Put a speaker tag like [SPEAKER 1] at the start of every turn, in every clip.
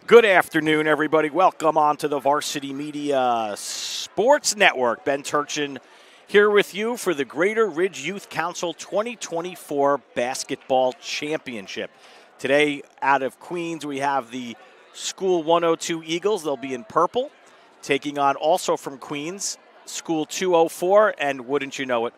[SPEAKER 1] Good afternoon, everybody. Welcome on to the Varsity Media Sports Network. Ben Turchin here with you for the Greater Ridge Youth Council 2024 Basketball Championship. Today, out of Queens, we have the School 102 Eagles. They'll be in purple, taking on also from Queens, School 204, and wouldn't you know it,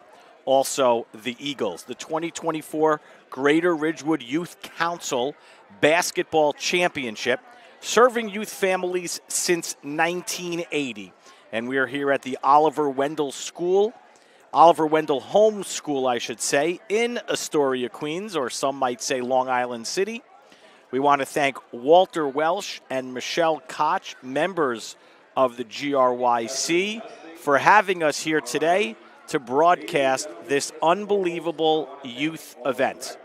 [SPEAKER 1] also the Eagles. The 2024 Greater Ridgewood Youth Council Basketball Championship, serving youth families since 1980. And we are here at the Oliver Wendell Home School, I should say, in Astoria, Queens, or some might say Long Island City. We want to thank Walter Welsh and Michelle Koch, members of the GRYC, for having us here today to broadcast this unbelievable youth event.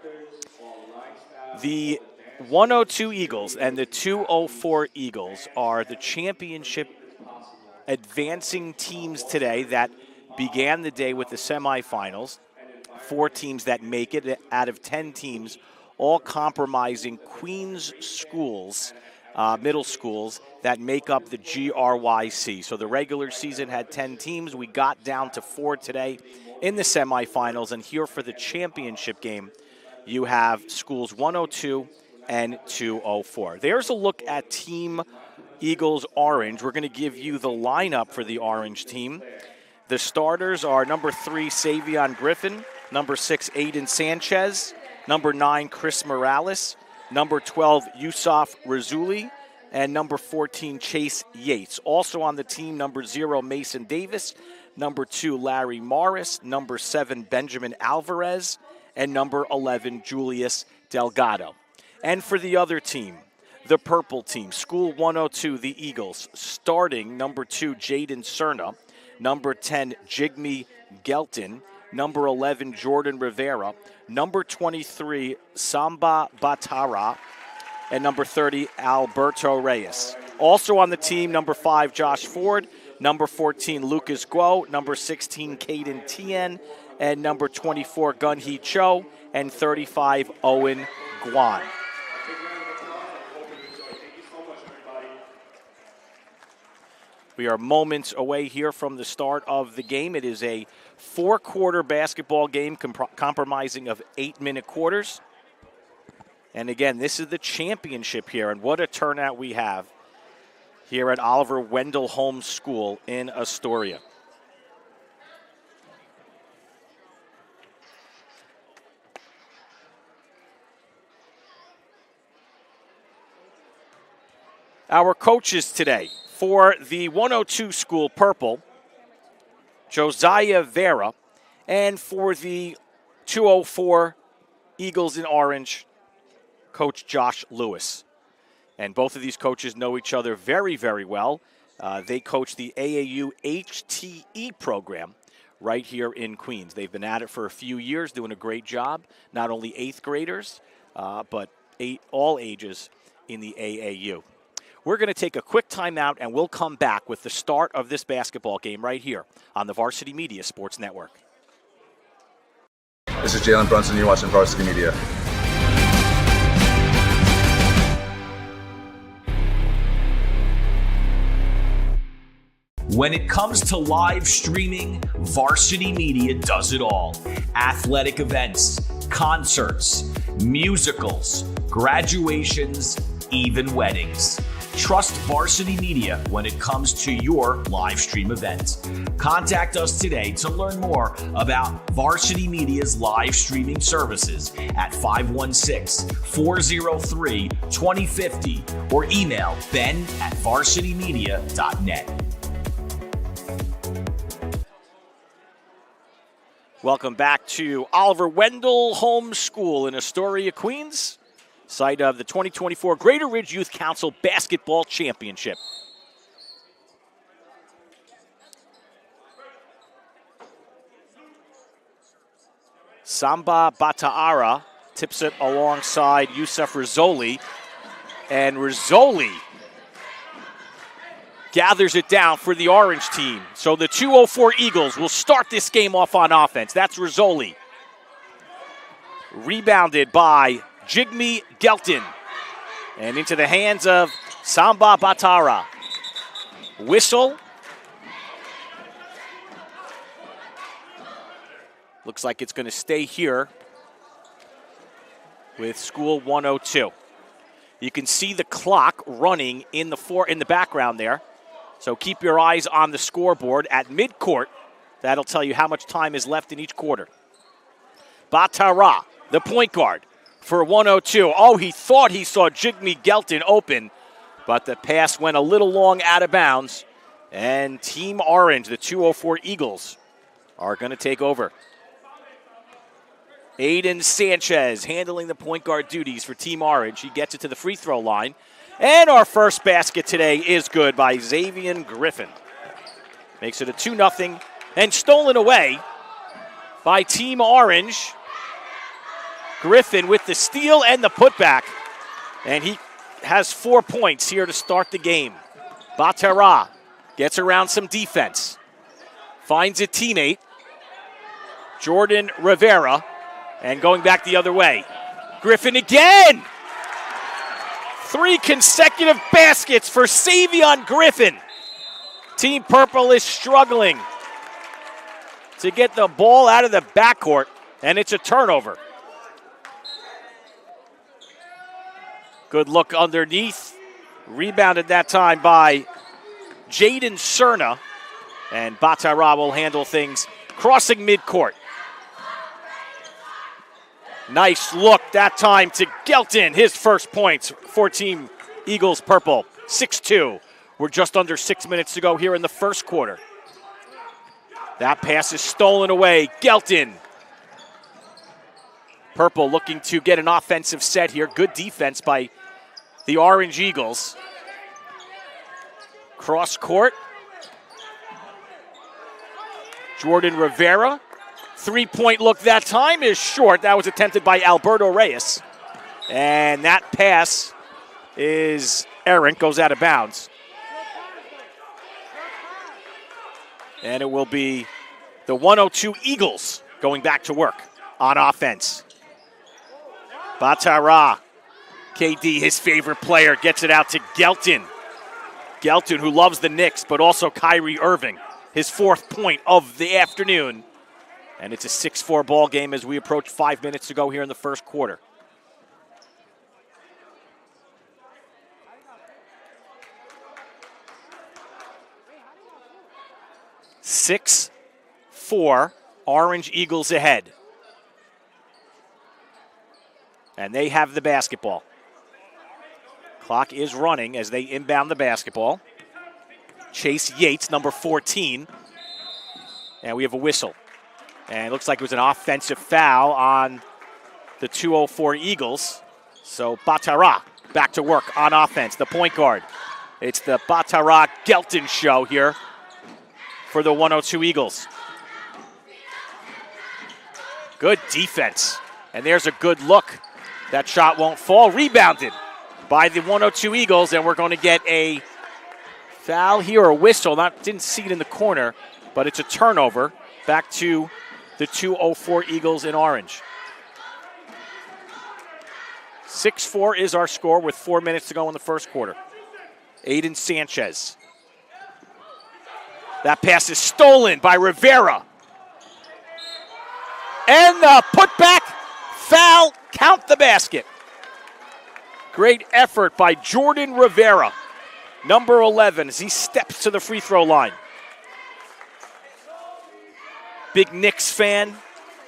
[SPEAKER 1] The 102 Eagles and the 204 Eagles are the championship advancing teams today that began the day with the semifinals. 4 teams that make it out of 10 teams, all compromising Queens schools, middle schools that make up the GRYC. So the regular season had 10 teams. We got down to 4 today in the semifinals. And here for the championship game, you have schools 102 and 204. There's a look at Team Eagles Orange. We're going to give you the lineup for the Orange team. The starters are number 3, Savion Griffin, number 6, Aiden Sanchez, number 9, Chris Morales, number 12, Yusuf Razuli, and number 14, Chase Yates. Also on the team, number 0, Mason Davis, number 2, Larry Morris, number 7, Benjamin Alvarez, and number 11, Julius Delgado. And for the other team, the purple team, School 102, the Eagles, starting number 2, Jaden Cerna, number 10, Jigme Gelton, number 11, Jordan Rivera, number 23, Samba Batara, and number 30, Alberto Reyes. Also on the team, number 5, Josh Ford, number 14, Lucas Guo, number 16, Caden Tien, and number 24, Gun-Hee Cho, and 35, Owen Guan. We are moments away here from the start of the game. It is a 4-quarter basketball game comprising of 8-minute quarters. And again, this is the championship here, and what a turnout we have here at Oliver Wendell Home School in Astoria. Our coaches today. For the 102 school, purple, Josiah Vera, and for the 204 Eagles in orange, Coach Josh Lewis. And both of these coaches know each other very, very well. They coach the AAU HTE program right here in Queens. They've been at it for a few years, doing a great job. Not only 8th graders, but all ages in the AAU. We're going to take a quick timeout, and we'll come back with the start of this basketball game right here on the Varsity Media Sports Network.
[SPEAKER 2] This is Jalen Brunson. You're watching Varsity Media.
[SPEAKER 3] When it comes to live streaming, Varsity Media does it all. Athletic events, concerts, musicals, graduations, even weddings. Trust Varsity Media when it comes to your live stream event. Contact us today to learn more about Varsity Media's live streaming services at 516-403-2050 or email ben@varsitymedia.net.
[SPEAKER 1] Welcome back to Oliver Wendell Home School in Astoria, Queens, site of the 2024 Greater Ridge Youth Council Basketball Championship. Samba Bataara tips it alongside Yusuf Rizzoli, and Rizzoli gathers it down for the orange team. So the 204 Eagles will start this game off on offense. That's Rizzoli. Rebounded by Jigme Gelton. And into the hands of Samba Batara. Whistle. Looks like it's going to stay here with School 102. You can see the clock running in the background there. So keep your eyes on the scoreboard at midcourt. That'll tell you how much time is left in each quarter. Batara, the point guard for 102. Oh, he thought he saw Jigme Gelton open, but the pass went a little long out of bounds. And Team Orange, the 204 Eagles, are going to take over. Aiden Sanchez handling the point guard duties for Team Orange. He gets it to the free throw line. And our first basket today is good by Xavier Griffin. Makes it a 2-0 and stolen away by Team Orange. Griffin with the steal and the putback. And he has 4 points here to start the game. Batara gets around some defense. Finds a teammate, Jordan Rivera. And going back the other way, Griffin again. 3 consecutive baskets for Savion Griffin. Team Purple is struggling to get the ball out of the backcourt, and it's a turnover. Good look underneath. Rebounded that time by Jaden Cerna, and Batara will handle things crossing midcourt. Nice look that time to Gelton. His first points for Team Eagles Purple. 6-2. We're just under 6 minutes to go here in the first quarter. That pass is stolen away. Gelton. Purple looking to get an offensive set here. Good defense by the Orange Eagles. Cross court. Jordan Rivera. 3-point look that time is short. That was attempted by Alberto Reyes. And that pass is errant, goes out of bounds. And it will be the 102 Eagles going back to work on offense. Batara, KD, his favorite player, gets it out to Gelton. Gelton, who loves the Knicks, but also Kyrie Irving, his 4th point of the afternoon. And it's a 6-4 ball game as we approach 5 minutes to go here in the first quarter. Six, 4, Orange Eagles ahead. And they have the basketball. Clock is running as they inbound the basketball. Chase Yates, number 14. And we have a whistle. And it looks like it was an offensive foul on the 204 Eagles. So Batara back to work on offense, the point guard. It's the Batara Gelton show here for the 102 Eagles. Good defense. And there's a good look. That shot won't fall. Rebounded by the 102 Eagles, and we're going to get a foul here, or a whistle. Didn't see it in the corner, but it's a turnover back to the 204 Eagles in orange. 6-4 is our score with 4 minutes to go in the first quarter. Aiden Sanchez. That pass is stolen by Rivera. And the putback foul, count the basket. Great effort by Jordan Rivera, number 11, as he steps to the free throw line. Big Knicks fan.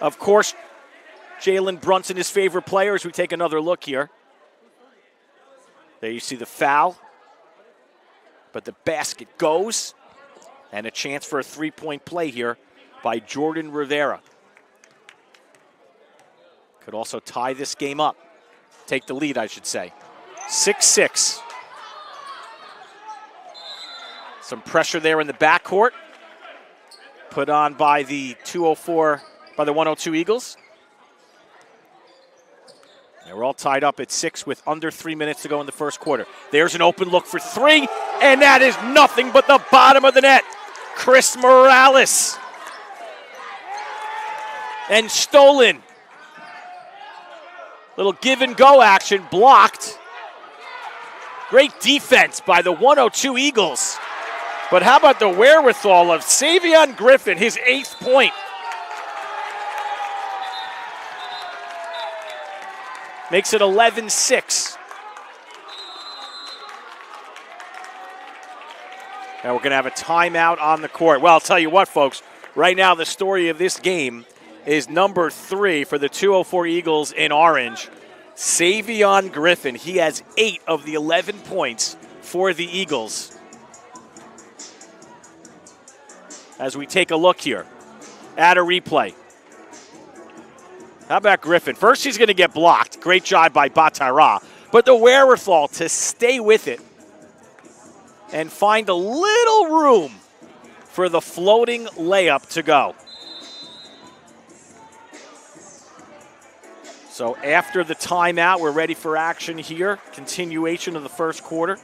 [SPEAKER 1] Of course, Jalen Brunson, his favorite player, as we take another look here. There you see the foul. But the basket goes. And a chance for a three-point play here by Jordan Rivera. Could also tie this game up. Take the lead, I should say. 6-6. Some pressure there in the backcourt. Put on by the 102 Eagles. And we're all tied up at 6 with under 3 minutes to go in the first quarter. There's an open look for three, and that is nothing but the bottom of the net. Chris Morales. And stolen. Little give and go action, blocked. Great defense by the 102 Eagles. But how about the wherewithal of Savion Griffin, his 8th point. Makes it 11-6. Now we're going to have a timeout on the court. Well, I'll tell you what, folks. Right now, the story of this game is number 3 for the 204 Eagles in orange. Savion Griffin. He has 8 of the 11 points for the Eagles. As we take a look here at a replay. How about Griffin? First, he's going to get blocked. Great job by Batara. But the wherewithal to stay with it and find a little room for the floating layup to go. So after the timeout, we're ready for action here. Continuation of the first quarter.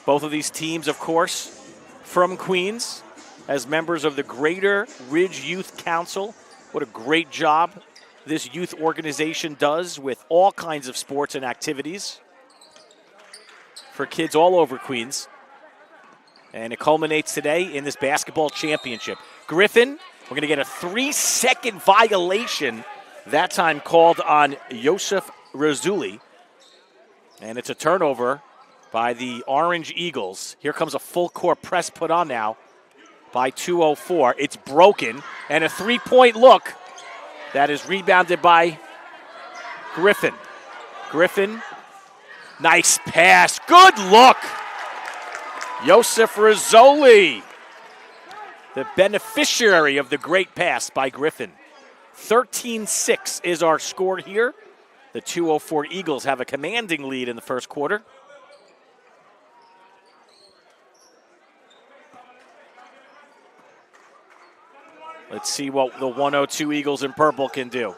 [SPEAKER 1] Both of these teams, of course, from Queens as members of the Greater Ridge Youth Council. What a great job this youth organization does with all kinds of sports and activities for kids all over Queens. And it culminates today in this basketball championship. Griffin, we're going to get a 3-second violation, that time called on Yosef Razuli. And it's a turnover by the Orange Eagles. Here comes a full court press put on now by 204. It's broken, and a 3-point look that is rebounded by Griffin. Griffin, nice pass, good look. Yosef Rizzoli, the beneficiary of the great pass by Griffin. 13-6 is our score here. The 204 Eagles have a commanding lead in the first quarter. Let's see what the 102 Eagles in purple can do.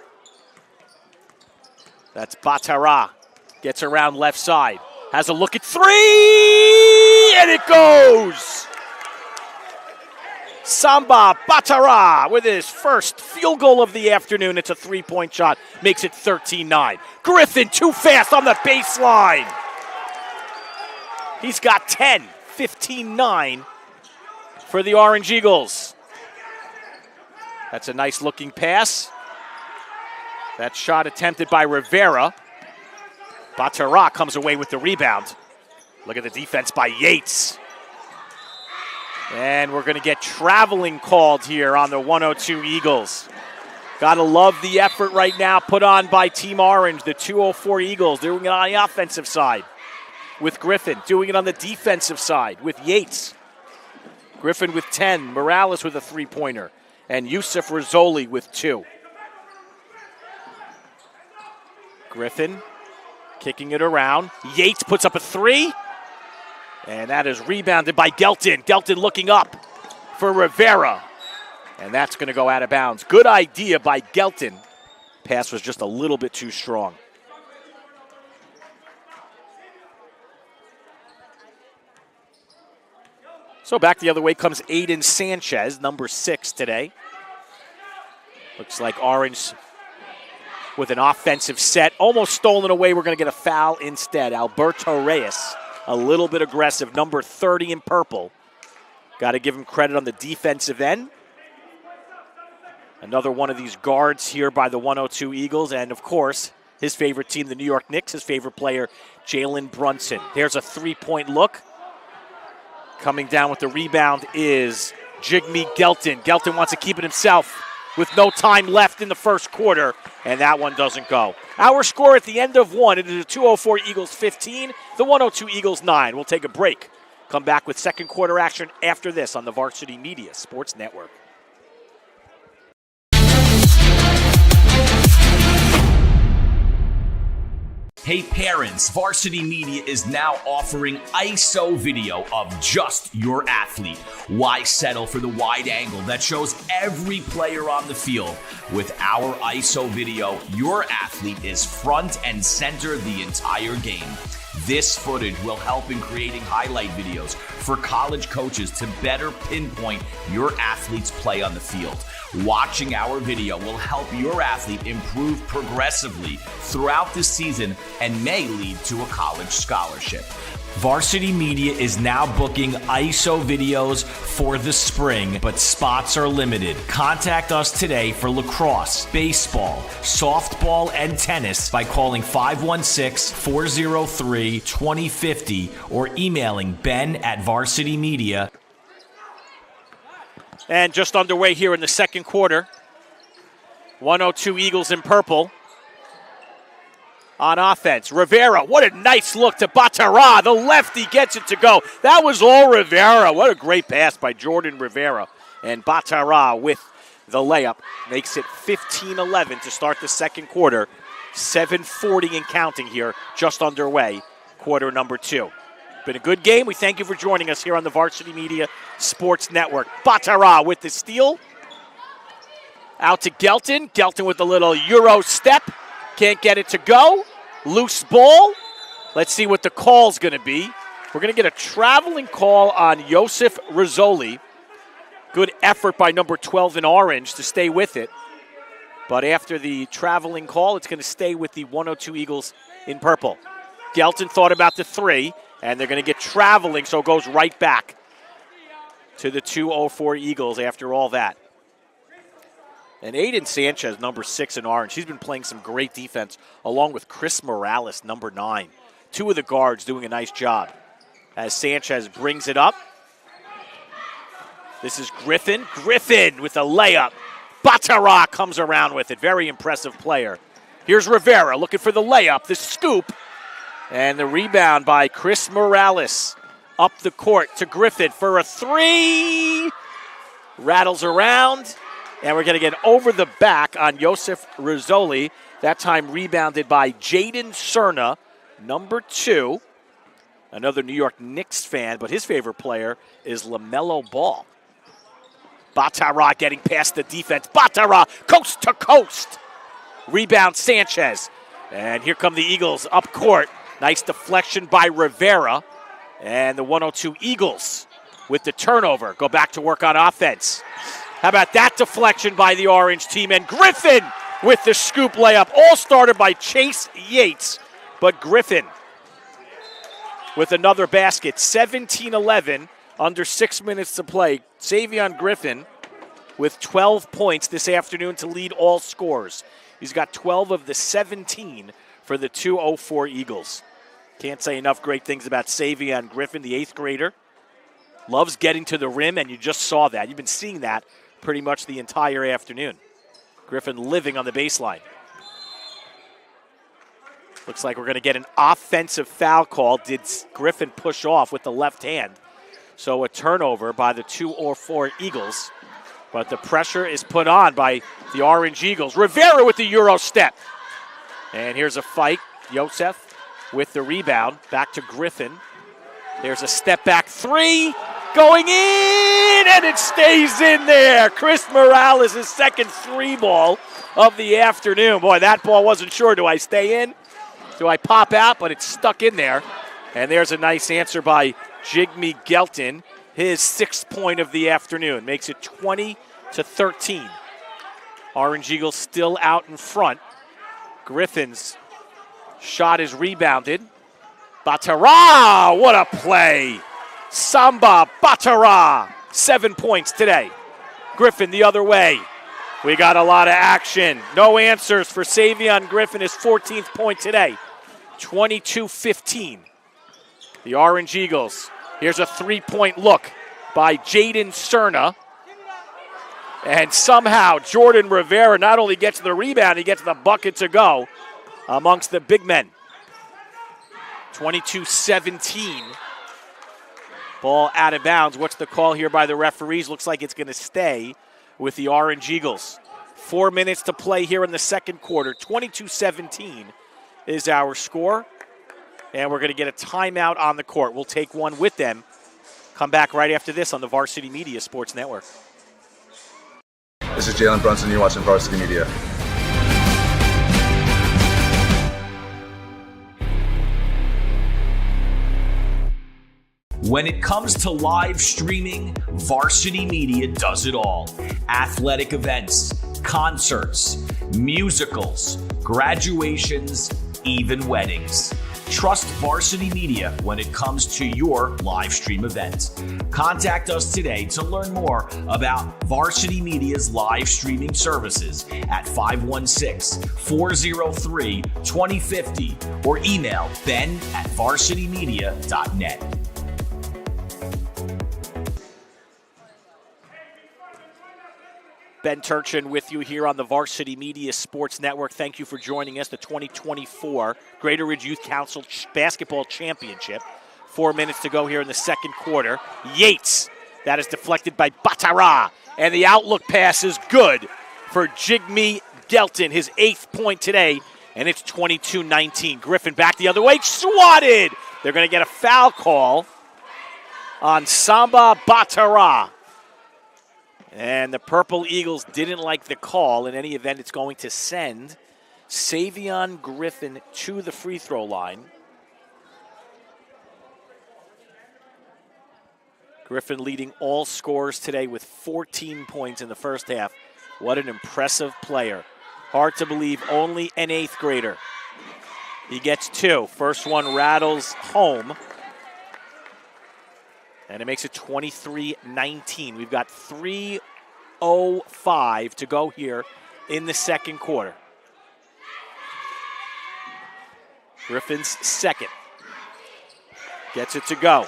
[SPEAKER 1] That's Batara. Gets around left side. Has a look at 3, and it goes! Samba Batara with his first field goal of the afternoon. It's a 3-point shot. Makes it 13-9. Griffin too fast on the baseline. He's got 10. 15-9 for the Orange Eagles. That's a nice looking pass. That shot attempted by Rivera. Batara comes away with the rebound. Look at the defense by Yates. And we're going to get traveling called here on the 102 Eagles. Got to love the effort right now put on by Team Orange, the 204 Eagles, doing it on the offensive side with Griffin, doing it on the defensive side with Yates. Griffin with 10, Morales with a 3-pointer, and Yusuf Rizzoli with 2. Griffin kicking it around. Yates puts up a 3. And that is rebounded by Gelton. Gelton looking up for Rivera. And that's going to go out of bounds. Good idea by Gelton. Pass was just a little bit too strong. So back the other way comes Aiden Sanchez, number 6 today. Looks like Orange with an offensive set. Almost stolen away. We're going to get a foul instead. Alberto Reyes. A little bit aggressive, number 30 in purple. Got to give him credit on the defensive end. Another one of these guards here by the 102 Eagles. And, of course, his favorite team, the New York Knicks, his favorite player, Jalen Brunson. There's a 3-point look. Coming down with the rebound is Jigme Gelton. Gelton wants to keep it himself with no time left in the first quarter, and that one doesn't go. Our score at the end of one, it is the 204 Eagles 15, the 102 Eagles 9. We'll take a break. Come back with second quarter action after this on the Varsity Media Sports Network.
[SPEAKER 3] Hey parents, Varsity Media is now offering ISO video of just your athlete. Why settle for the wide angle that shows every player on the field? With our ISO video, your athlete is front and center the entire game. This footage will help in creating highlight videos for college coaches to better pinpoint your athlete's play on the field. Watching our video will help your athlete improve progressively throughout the season and may lead to a college scholarship. Varsity Media is now booking ISO videos for the spring, but spots are limited. Contact us today for lacrosse, baseball, softball, and tennis by calling 516-403-2050 or emailing ben@varsitymedia.
[SPEAKER 1] And just underway here in the second quarter. 102 Eagles in purple. On offense, Rivera, what a nice look to Batara. The lefty gets it to go. That was all Rivera. What a great pass by Jordan Rivera. And Batara with the layup makes it 15-11 to start the second quarter. 7:40 and counting here, just underway, quarter number 2. Been a good game. We thank you for joining us here on the Varsity Media Sports Network. Batara with the steal. Out to Gelton. Gelton with a little Euro step. Can't get it to go. Loose ball. Let's see what the call's going to be. We're going to get a traveling call on Josef Rizzoli. Good effort by number 12 in orange to stay with it. But after the traveling call, it's going to stay with the 102 Eagles in purple. Gelton thought about the 3, and they're going to get traveling, so it goes right back to the 204 Eagles after all that. And Aiden Sanchez, number 6 in orange, he's been playing some great defense, along with Chris Morales, number 9. 2 of the guards doing a nice job. As Sanchez brings it up. This is Griffin. Griffin with a layup. Batara comes around with it. Very impressive player. Here's Rivera looking for the layup, the scoop. And the rebound by Chris Morales. Up the court to Griffin for a 3. Rattles around. And we're going to get over the back on Josef Rizzoli. That time rebounded by Jaden Cerna, number 2. Another New York Knicks fan, but his favorite player is LaMelo Ball. Batara getting past the defense. Batara coast to coast. Rebound Sanchez. And here come the Eagles up court. Nice deflection by Rivera. And the 102 Eagles with the turnover go back to work on offense. How about that deflection by the orange team? And Griffin with the scoop layup. All started by Chase Yates. But Griffin with another basket. 17-11, under 6 minutes to play. Savion Griffin with 12 points this afternoon to lead all scores. He's got 12 of the 17 for the 204 Eagles. Can't say enough great things about Savion Griffin, the 8th grader. Loves getting to the rim, and you just saw that. You've been seeing that pretty much the entire afternoon. Griffin living on the baseline. Looks like we're going to get an offensive foul call. Did Griffin push off with the left hand? So a turnover by the 204 Eagles. But the pressure is put on by the Orange Eagles. Rivera with the Euro step. And here's a fight. Josef with the rebound. Back to Griffin. There's a step back 3. Going in, and it stays in there. Chris Morales' second 3 ball of the afternoon. Boy, that ball wasn't sure. Do I stay in? Do I pop out? But it's stuck in there. And there's a nice answer by Jigme Gelton. His 6th point of the afternoon. Makes it 20-13. Orange Eagles still out in front. Griffin's shot is rebounded. Batara, what a play. Samba Batara, 7 points today. Griffin the other way. We got a lot of action. No answers for Savion Griffin, his 14th point today. 22-15. The Orange Eagles. Here's a 3-point look by Jaden Cerna. And somehow Jordan Rivera not only gets the rebound, he gets the bucket to go amongst the big men. 22-17. Ball out of bounds. What's the call here by the referees? Looks like it's going to stay with the Orange Eagles. 4 minutes to play here in the second quarter. 22-17 is our score. And we're going to get a timeout on the court. We'll take one with them. Come back right after this on the Varsity Media Sports Network.
[SPEAKER 2] This is Jalen Brunson. You're watching Varsity Media.
[SPEAKER 3] When it comes to live streaming, Varsity Media does it all. Athletic events, concerts, musicals, graduations, even weddings. Trust Varsity Media when it comes to your live stream event. Contact us today to learn more about Varsity Media's live streaming services at 516-403-2050 or email ben@varsitymedia.net.
[SPEAKER 1] Ben Turchin with you here on the Varsity Media Sports Network. Thank you for joining us. The 2024 Greater Ridge Youth Council Basketball Championship. 4 minutes to go here in the second quarter. Yates, that is deflected by Batara. And the outlook pass is good for Jigme Gelton, his 8th point today. And it's 22-19. Griffin back the other way, swatted. They're going to get a foul call on Samba Batara. And the Purple Eagles didn't like the call. In any event, it's going to send Savion Griffin to the free throw line. Griffin leading all scorers today with 14 points in the first half. What an impressive player. Hard to believe, only an 8th grader. He gets 2. First one rattles home. And it makes it 23-19. We've got 3:05 to go here in the second quarter. Griffin's second. Gets it to go.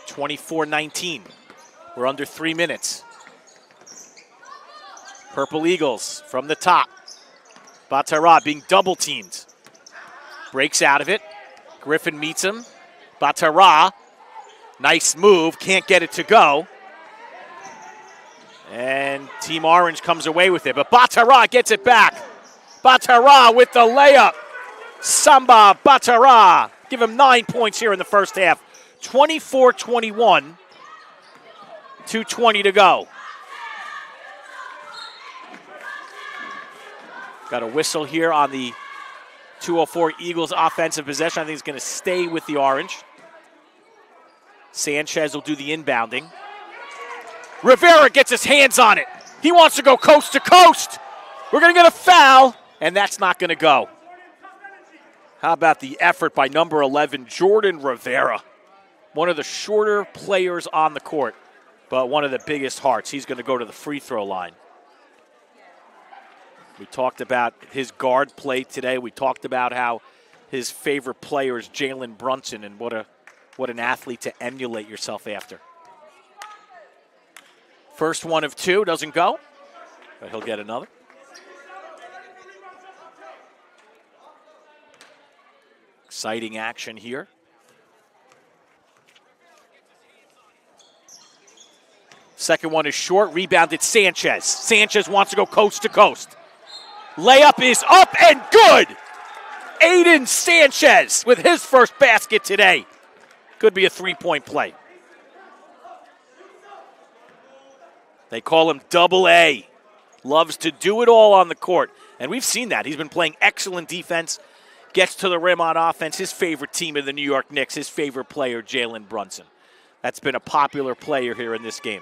[SPEAKER 1] 24-19. We're under 3 minutes. Purple Eagles from the top. Batara being double teamed. Breaks out of it. Griffin meets him. Batara, nice move, can't get it to go. And Team Orange comes away with it, but Batara gets it back. Batara with the layup. Samba Batara. Give him 9 points here in the first half. 24-21. 2:20 to go. Got a whistle here on the 204 Eagles offensive possession. I think it's going to stay with the Orange. Sanchez will do the inbounding. Rivera gets his hands on it. He wants to go coast to coast. We're going to get a foul, and that's not going to go. How about the effort by number 11, Jordan Rivera? One of the shorter players on the court, but one of the biggest hearts. He's going to go to the free throw line. We talked about his guard play today. We talked about how his favorite player is Jalen Brunson, and what an athlete to emulate yourself after. First one of 2, doesn't go, but he'll get another. Exciting action here. Second one is short, rebounded Sanchez. Sanchez wants to go coast to coast. Layup is up and good. Aiden Sanchez with his first basket today. Could be a 3-point play. They call him Double A. Loves to do it all on the court. And we've seen that. He's been playing excellent defense. Gets to the rim on offense. His favorite team of the New York Knicks. His favorite player, Jalen Brunson. That's been a popular player here in this game.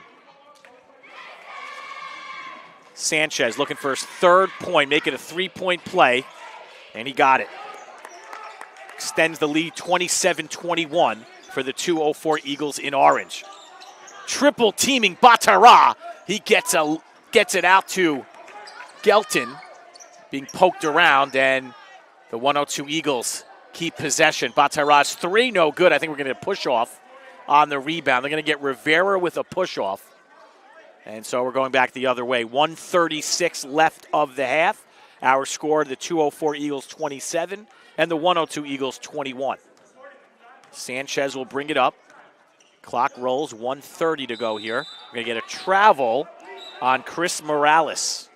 [SPEAKER 1] Sanchez looking for his 3rd point, make it a 3-point play, and he got it. Extends the lead 27-21 for the 204 Eagles in orange. Triple teaming Batara. He gets it out to Gelton, being poked around, and the 102 Eagles keep possession. Batara's 3, no good. I think we're going to push off on the rebound. They're going to get Rivera with a push off. And so we're going back the other way. 1:36 left of the half. Our score, the 204 Eagles 27 and the 102 Eagles 21. Sanchez will bring it up. Clock rolls, 1:30 to go here. We're going to get a travel on Chris Morales.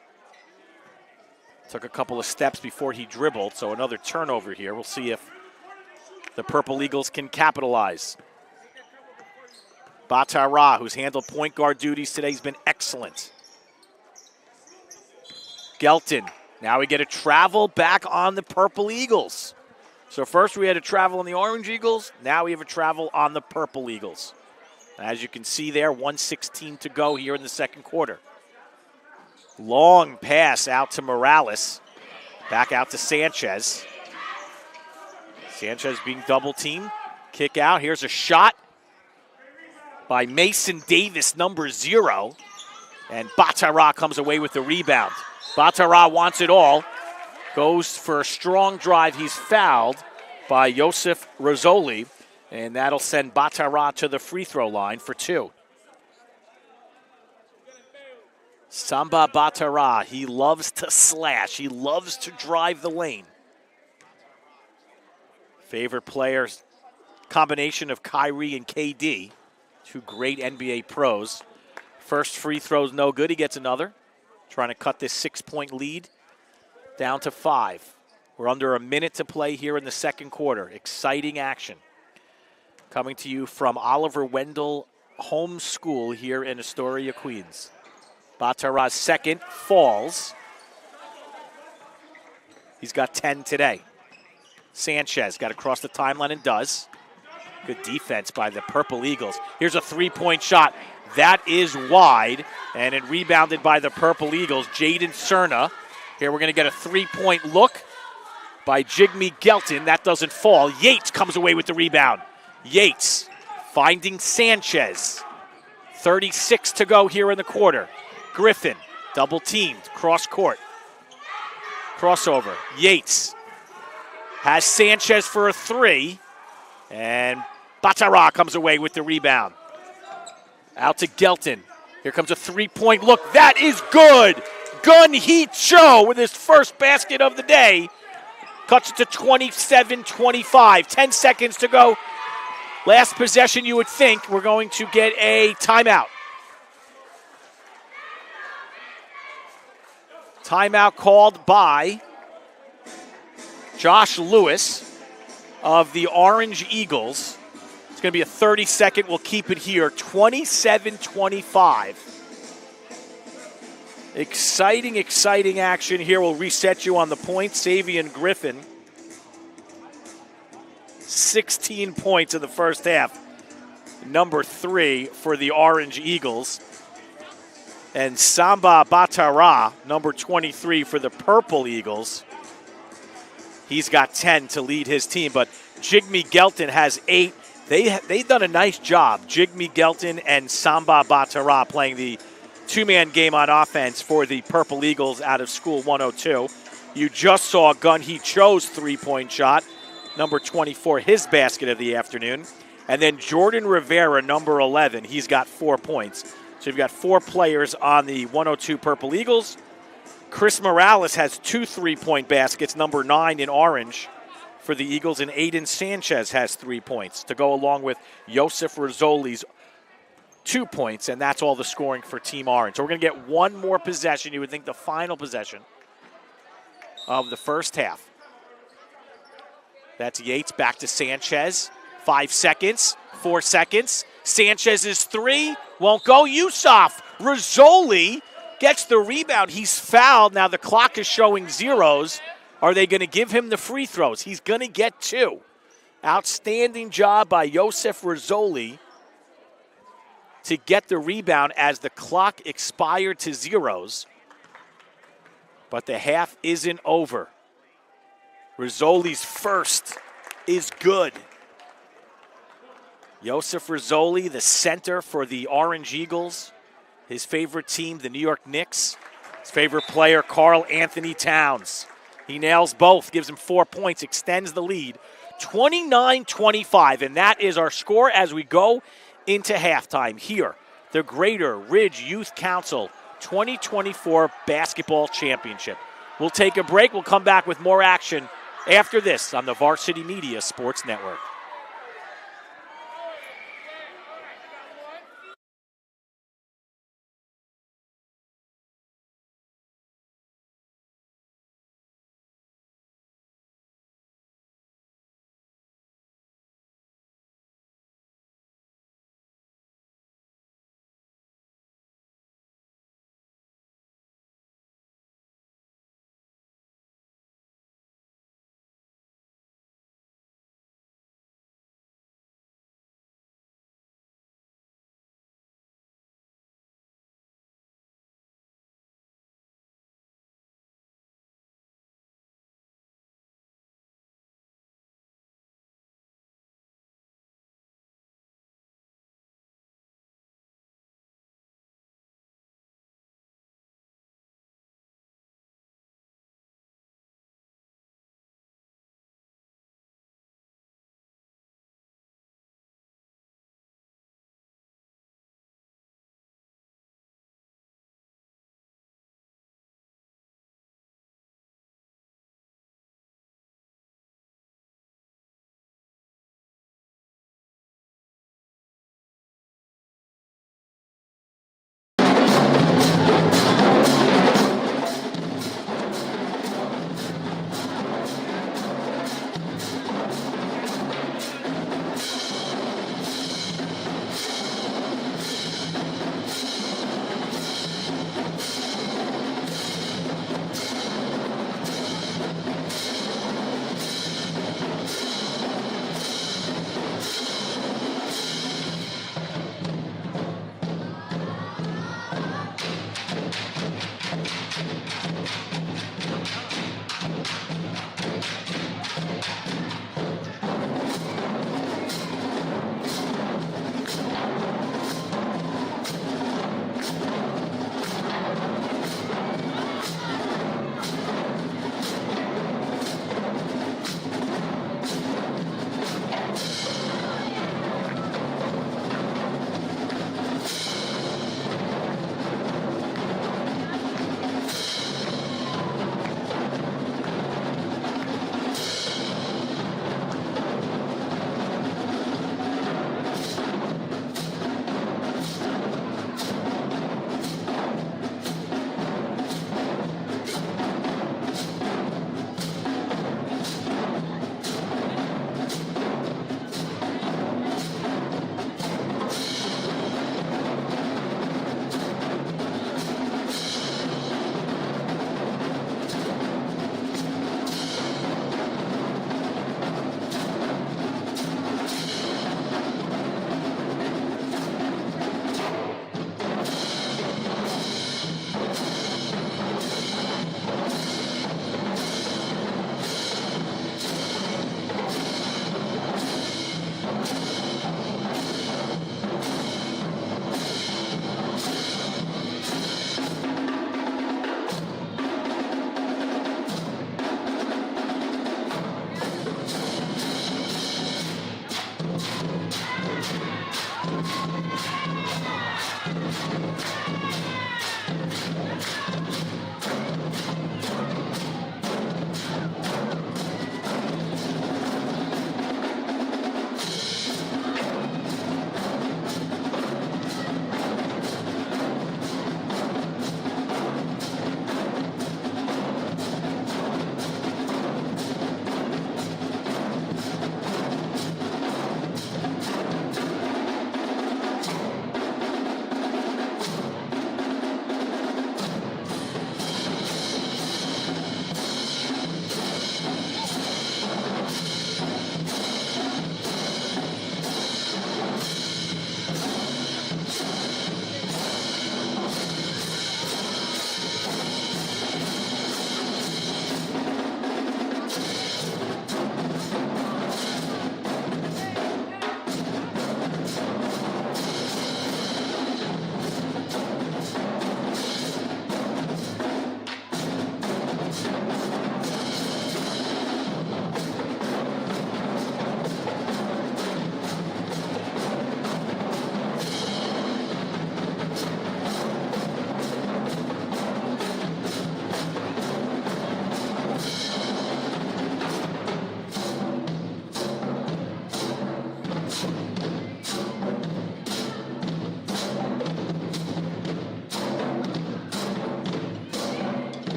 [SPEAKER 1] Took a couple of steps before he dribbled, so another turnover here. We'll see if the Purple Eagles can capitalize. Batara, who's handled point guard duties today, has been excellent. Gelton, now we get a travel back on the Purple Eagles. So first we had to travel on the Orange Eagles. Now we have a travel on the Purple Eagles. As you can see there, 1:16 to go here in the second quarter. Long pass out to Morales. Back out to Sanchez. Sanchez being double teamed. Kick out. Here's a shot by Mason Davis, number 0. And Batara comes away with the rebound. Batara wants it all. Goes for a strong drive. He's fouled by Josef Rizzoli. And that'll send Batara to the free throw line for 2. Samba Batara, he loves to slash. He loves to drive the lane. Favorite players, combination of Kyrie and KD, 2 great NBA pros. First free throw's no good. He gets another. Trying to cut this 6-point lead down to 5. We're under a minute to play here in the second quarter. Exciting action. Coming to you from Oliver Wendell Home School here in Astoria, Queens. Batara's second falls. He's got 10 today. Sanchez got across the timeline and does. Good defense by the Purple Eagles. Here's a 3-point shot. That is wide, and it rebounded by the Purple Eagles. Jaden Cerna. Here we're going to get a 3-point look by Jigme Gelton. That doesn't fall. Yates comes away with the rebound. Yates finding Sanchez. 36 to go here in the quarter. Griffin, double teamed, cross court. Crossover. Yates has Sanchez for a 3, and Batara comes away with the rebound. Out to Gelton. Here comes a 3-point look. That is good. Gun Hee Cho with his first basket of the day. Cuts it to 27-25. 10 seconds to go. Last possession, you would think we're going to get a timeout. Timeout called by Josh Lewis of the Orange Eagles. It's going to be a 30-second. We'll keep it here. 27-25. Exciting, exciting action here. We'll reset you on the points. Savion Griffin, 16 points in the first half. Number 3 for the Orange Eagles. And Samba Batara, number 23 for the Purple Eagles. He's got 10 to lead his team, but Jigme Gelton has 8. They've done a nice job. Jigme Gelton and Samba Batara playing the 2-man game on offense for the Purple Eagles out of School 102. You just saw Gun Hee Cho's 3-point shot, number 24, his basket of the afternoon. And then Jordan Rivera, number 11, he's got 4 points. So you've got 4 players on the 102 Purple Eagles. Chris Morales has 2 3-point baskets, number 9 in orange for the Eagles, and Aiden Sanchez has 3 points to go along with Josef Rizzoli's 2 points, and that's all the scoring for Team Orange. So we're going to get one more possession. You would think the final possession of the first half. That's Yates back to Sanchez. 5 seconds, 4 seconds. Sanchez's 3 won't go. Yusuf Rizzoli gets the rebound. He's fouled. Now the clock is showing zeros. Are they going to give him the free throws? He's going to get 2. Outstanding job by Josef Rizzoli to get the rebound as the clock expired to zeros. But the half isn't over. Rizzoli's first is good. Josef Rizzoli, the center for the Orange Eagles. His favorite team, the New York Knicks. His favorite player, Karl Anthony Towns. He nails both, gives him 4 points, extends the lead. 29-25, and that is our score as we go into halftime here. The Greater Ridge Youth Council 2024 Basketball Championship. We'll take a break. We'll come back with more action after this on the Varsity Media Sports Network.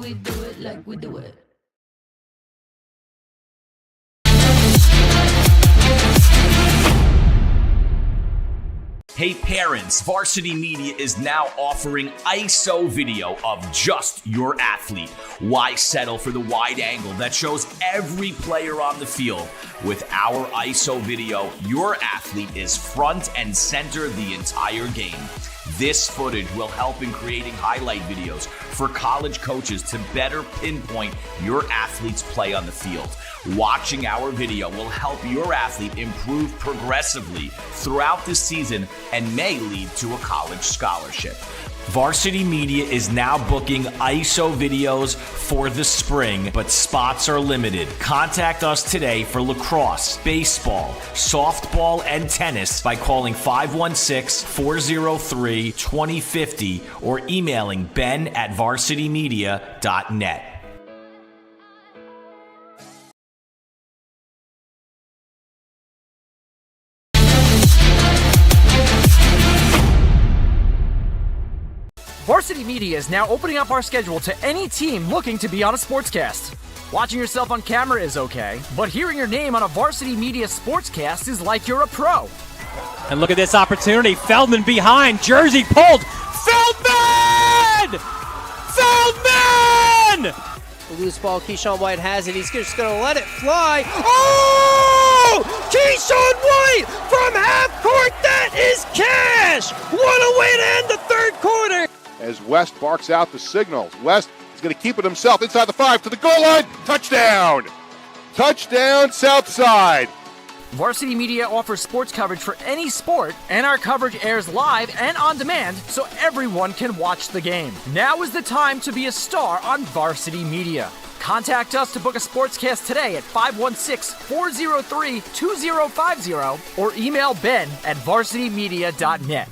[SPEAKER 4] we do it like we do it.
[SPEAKER 3] Hey parents, Varsity Media is now offering ISO video of just your athlete. Why settle for the wide angle that shows every player on the field? With our ISO video, your athlete is front and center the entire game. This footage will help in creating highlight videos for college coaches to better pinpoint your athlete's play on the field. Watching our video will help your athlete improve progressively throughout the season and may lead to a college scholarship. Varsity Media is now booking ISO videos for the spring, but spots are limited. Contact us today for lacrosse, baseball, softball, and tennis by calling 516-403-2050 or emailing ben@varsitymedia.net.
[SPEAKER 5] Varsity Media is now opening up our schedule to any team looking to be on a sportscast. Watching yourself on camera is okay, but hearing your name on a Varsity Media sportscast is like you're a pro.
[SPEAKER 6] And look at this opportunity. Feldman behind. Jersey pulled. Feldman! Feldman!
[SPEAKER 7] The loose ball, Keyshawn White has it. He's just going to let it fly. Oh! Keyshawn White from half court. That is cash! What a way to end the third quarter!
[SPEAKER 8] As West barks out the signals. West is going to keep it himself inside the 5 to the goal line. Touchdown! Touchdown, Southside.
[SPEAKER 5] Varsity Media offers sports coverage for any sport, and our coverage airs live and on demand so everyone can watch the game. Now is the time to be a star on Varsity Media. Contact us to book a sportscast today at 516-403-2050 or email ben@varsitymedia.net.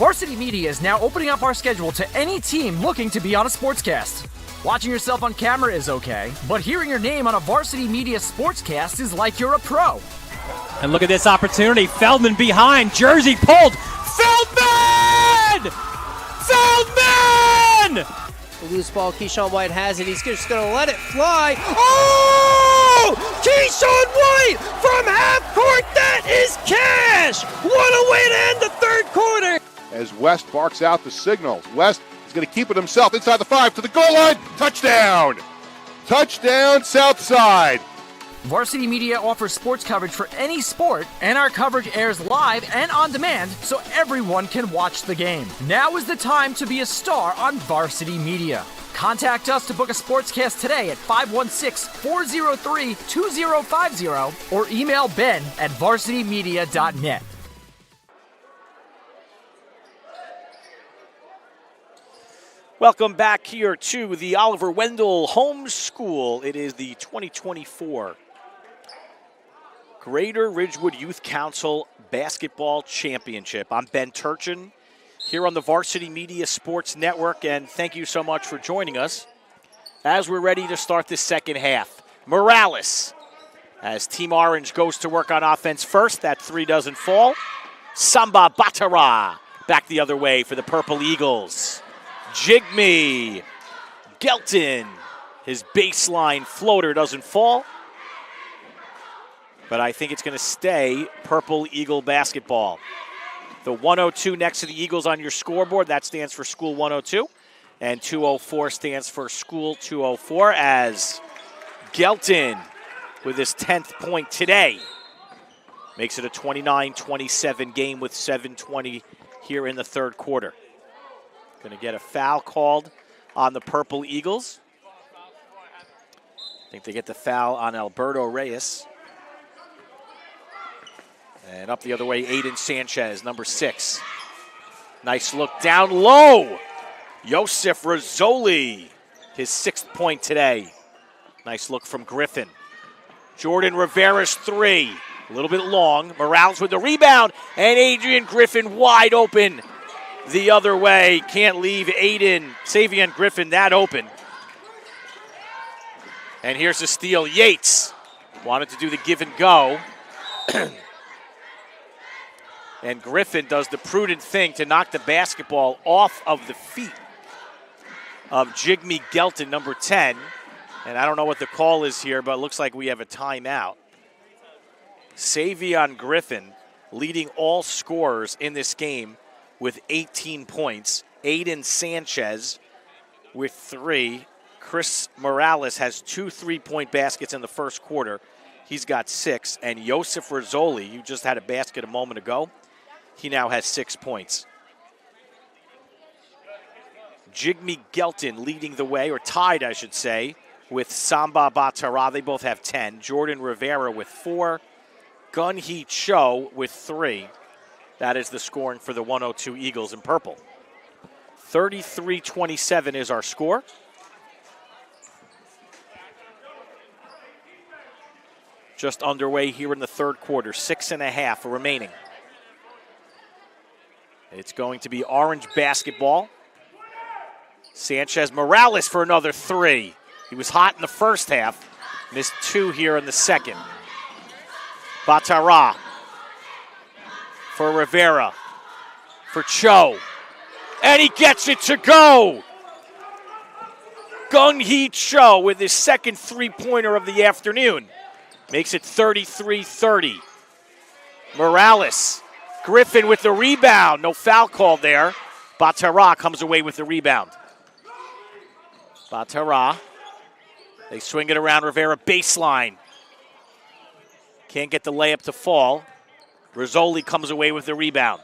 [SPEAKER 5] Varsity Media is now opening up our schedule to any team looking to be on a sportscast. Watching yourself on camera is okay, but hearing your name on a Varsity Media sportscast is like you're a pro.
[SPEAKER 6] And look at this opportunity. Feldman behind. Jersey pulled. Feldman! Feldman!
[SPEAKER 7] The loose ball, Keyshawn White has it. He's just going to let it fly. Oh! Keyshawn White from half court. That is cash. What a way to end the third quarter.
[SPEAKER 8] As West barks out the signals. West is going to keep it himself inside the 5 to the goal line. Touchdown! Touchdown, Southside.
[SPEAKER 5] Varsity Media offers sports coverage for any sport, and our coverage airs live and on demand so everyone can watch the game. Now is the time to be a star on Varsity Media. Contact us to book a sportscast today at 516-403-2050 or email ben@varsitymedia.net.
[SPEAKER 1] Welcome back here to the Oliver Wendell Home School. It is the 2024 Greater Ridgewood Youth Council Basketball Championship. I'm Ben Turchin here on the Varsity Media Sports Network, and thank you so much for joining us as we're ready to start the second half. Morales, as Team Orange goes to work on offense first. That three doesn't fall. Samba Batara back the other way for the Purple Eagles. Jigme Gelton, his baseline floater doesn't fall, but I think it's going to stay Purple Eagle basketball. The 102 next to the Eagles on your scoreboard, that stands for School 102, and 204 stands for School 204, as Gelton, with his 10th point today, makes it a 29-27 game with 7:20 here in the third quarter. Going to get a foul called on the Purple Eagles. I think they get the foul on Alberto Reyes. And up the other way, Aiden Sanchez, number 6. Nice look down low. Yosef Rizzoli, his 6th point today. Nice look from Griffin. Jordan Rivera's 3, a little bit long. Morales with the rebound, and Adrian Griffin wide open the other way. Can't leave Savion Griffin that open. And here's the steal. Yates wanted to do the give and go. And Griffin does the prudent thing to knock the basketball off of the feet of Jigme Gelton, number 10. And I don't know what the call is here, but it looks like we have a timeout. Savion Griffin leading all scorers in this game with 18 points. Aiden Sanchez with 3. Chris Morales has 2 3-point baskets in the first quarter. He's got 6. And Yosef Rizzoli, you just had a basket a moment ago, he now has 6 points. Jigme Gelton leading the way, or tied, I should say, with Samba Batara. They both have 10. Jordan Rivera with 4. Gun-Hee Cho with 3. That is the scoring for the 102 Eagles in purple. 33-27 is our score. Just underway here in the third quarter. 6.5 remaining. It's going to be Orange basketball. Sanchez Morales for another 3. He was hot in the first half. Missed 2 here in the second. Batara for Rivera, for Cho, and he gets it to go. Gun-Hee Cho with his second 3-pointer of the afternoon. Makes it 33-30. Morales, Griffin with the rebound. No foul call there. Batara comes away with the rebound. Batara, they swing it around Rivera, baseline. Can't get the layup to fall. Rizzoli comes away with the rebound.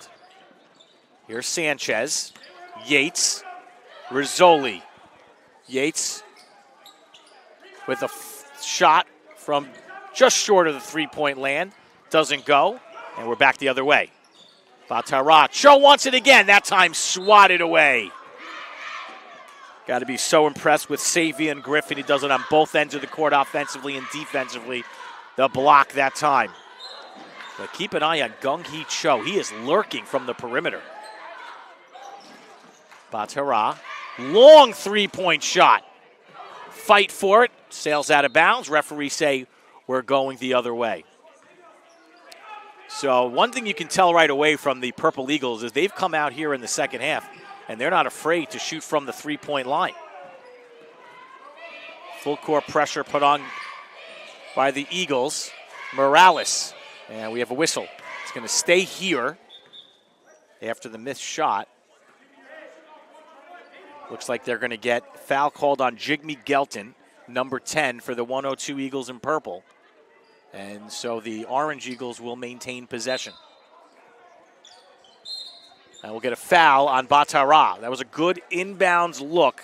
[SPEAKER 1] Here's Sanchez. Yates. Rizzoli. Yates with a shot from just short of the 3-point land. Doesn't go. And we're back the other way. Batara. Cho wants it again. That time swatted away. Got to be so impressed with Savion Griffin. He does it on both ends of the court, offensively and defensively. The block that time. But keep an eye on Gun-Hee Cho. He is lurking from the perimeter. Batara, long three-point shot. Fight for it, sails out of bounds. Referees say we're going the other way. So one thing you can tell right away from the Purple Eagles is they've come out here in the second half, and they're not afraid to shoot from the three-point line. Full court pressure put on by the Eagles. Morales, and we have a whistle. It's going to stay here after the missed shot. Looks like they're going to get foul called on Jigme Gelton, number 10 for the 102 Eagles in purple. And so the Orange Eagles will maintain possession. And we'll get a foul on Batara. That was a good inbounds look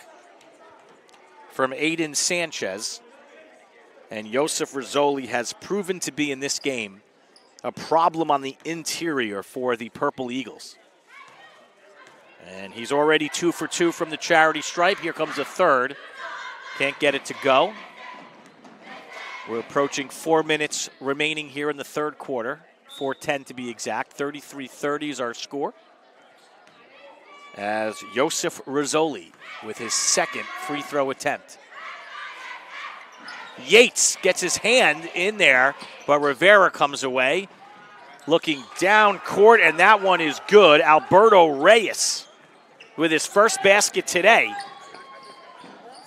[SPEAKER 1] from Aiden Sanchez. And Josef Rizzoli has proven to be in this game a problem on the interior for the Purple Eagles. And he's already 2 for 2 from the charity stripe. Here comes a third. Can't get it to go. We're approaching 4 minutes remaining here in the third quarter. 4:10 to be exact. 33-30 is our score. As Josef Rizzoli with his second free throw attempt. Yates gets his hand in there, but Rivera comes away. Looking down court, and that one is good. Alberto Reyes with his first basket today.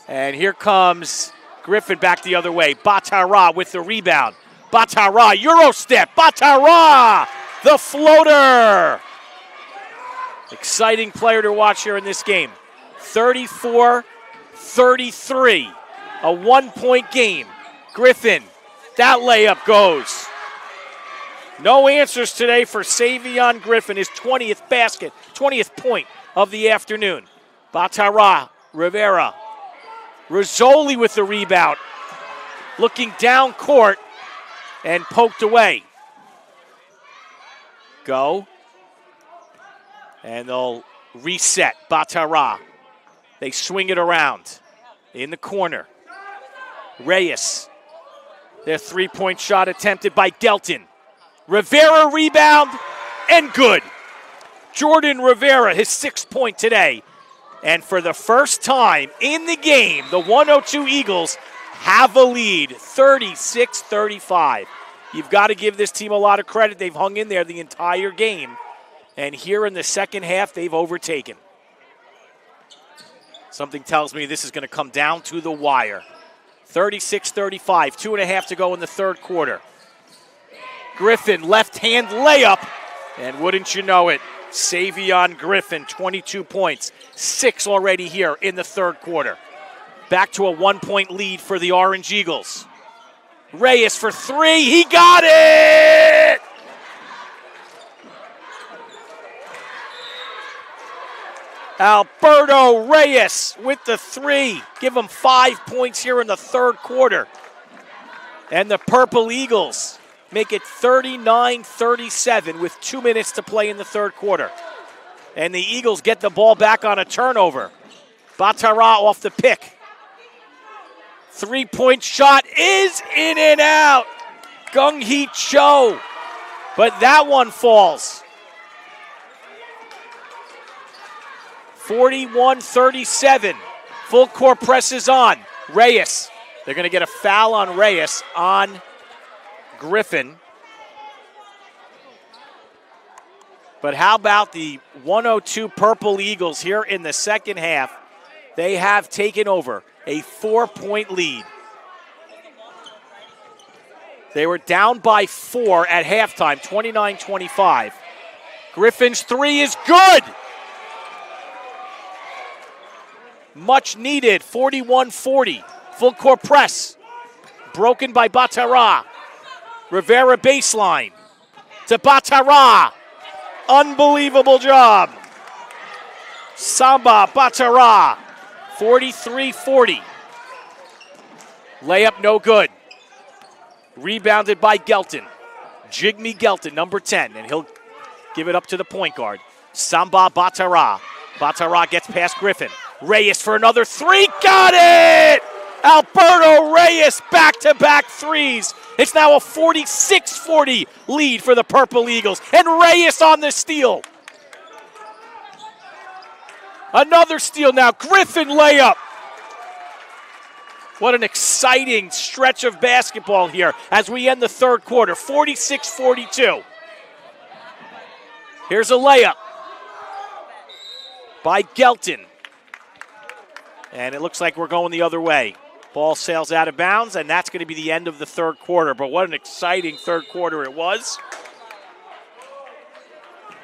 [SPEAKER 1] And here comes Griffin back the other way. Batara with the rebound. Batara, Euro step. Batara, the floater. Exciting player to watch here in this game. 34-33, a 1-point game. Griffin, that layup goes. No answers today for Savion Griffin, his 20th basket, 20th point of the afternoon. Batara, Rivera. Rizzoli with the rebound. Looking down court and poked away. Go. And they'll reset. Batara. They swing it around. In the corner. Reyes. Their three-point shot attempted by Gelton. Rivera rebound and good. Jordan Rivera, his 6th point today. And for the first time in the game, the 102 Eagles have a lead, 36-35. You've got to give this team a lot of credit. They've hung in there the entire game. And here in the second half, they've overtaken. Something tells me this is going to come down to the wire. 36-35, 2.5 to go in the third quarter. Griffin, left-hand layup, and wouldn't you know it, Savion Griffin, 22 points, 6 already here in the third quarter. Back to a 1-point lead for the Orange Eagles. Reyes for 3, he got it! Alberto Reyes with the 3. Give him 5 points here in the third quarter. And the Purple Eagles make it 39-37 with 2 minutes to play in the third quarter. And the Eagles get the ball back on a turnover. Batara off the pick. 3-point shot is in and out. Gung-hee Cho. But that one falls. 41-37. Full court press is on. Reyes. They're going to get a foul on Reyes on Griffin. But how about the 102 Purple Eagles here in the second half? They have taken over a 4-point lead. They were down by 4 at halftime, 29-25. Griffin's 3 is good. Much needed, 41-40. Full court press. Broken by Batara. Rivera baseline to Batara. Unbelievable job. Samba Batara. 43-40. Layup no good. Rebounded by Gelton. Jigme Gelton, number 10, and he'll give it up to the point guard. Samba Batara. Batara gets past Griffin. Reyes for another 3. Got it! Alberto Reyes back-to-back 3s. It's now a 46-40 lead for the Purple Eagles. And Reyes on the steal. Another steal now. Griffin layup. What an exciting stretch of basketball here as we end the third quarter. 46-42. Here's a layup by Gelton. And it looks like we're going the other way. Ball sails out of bounds, and that's going to be the end of the third quarter. But what an exciting third quarter it was.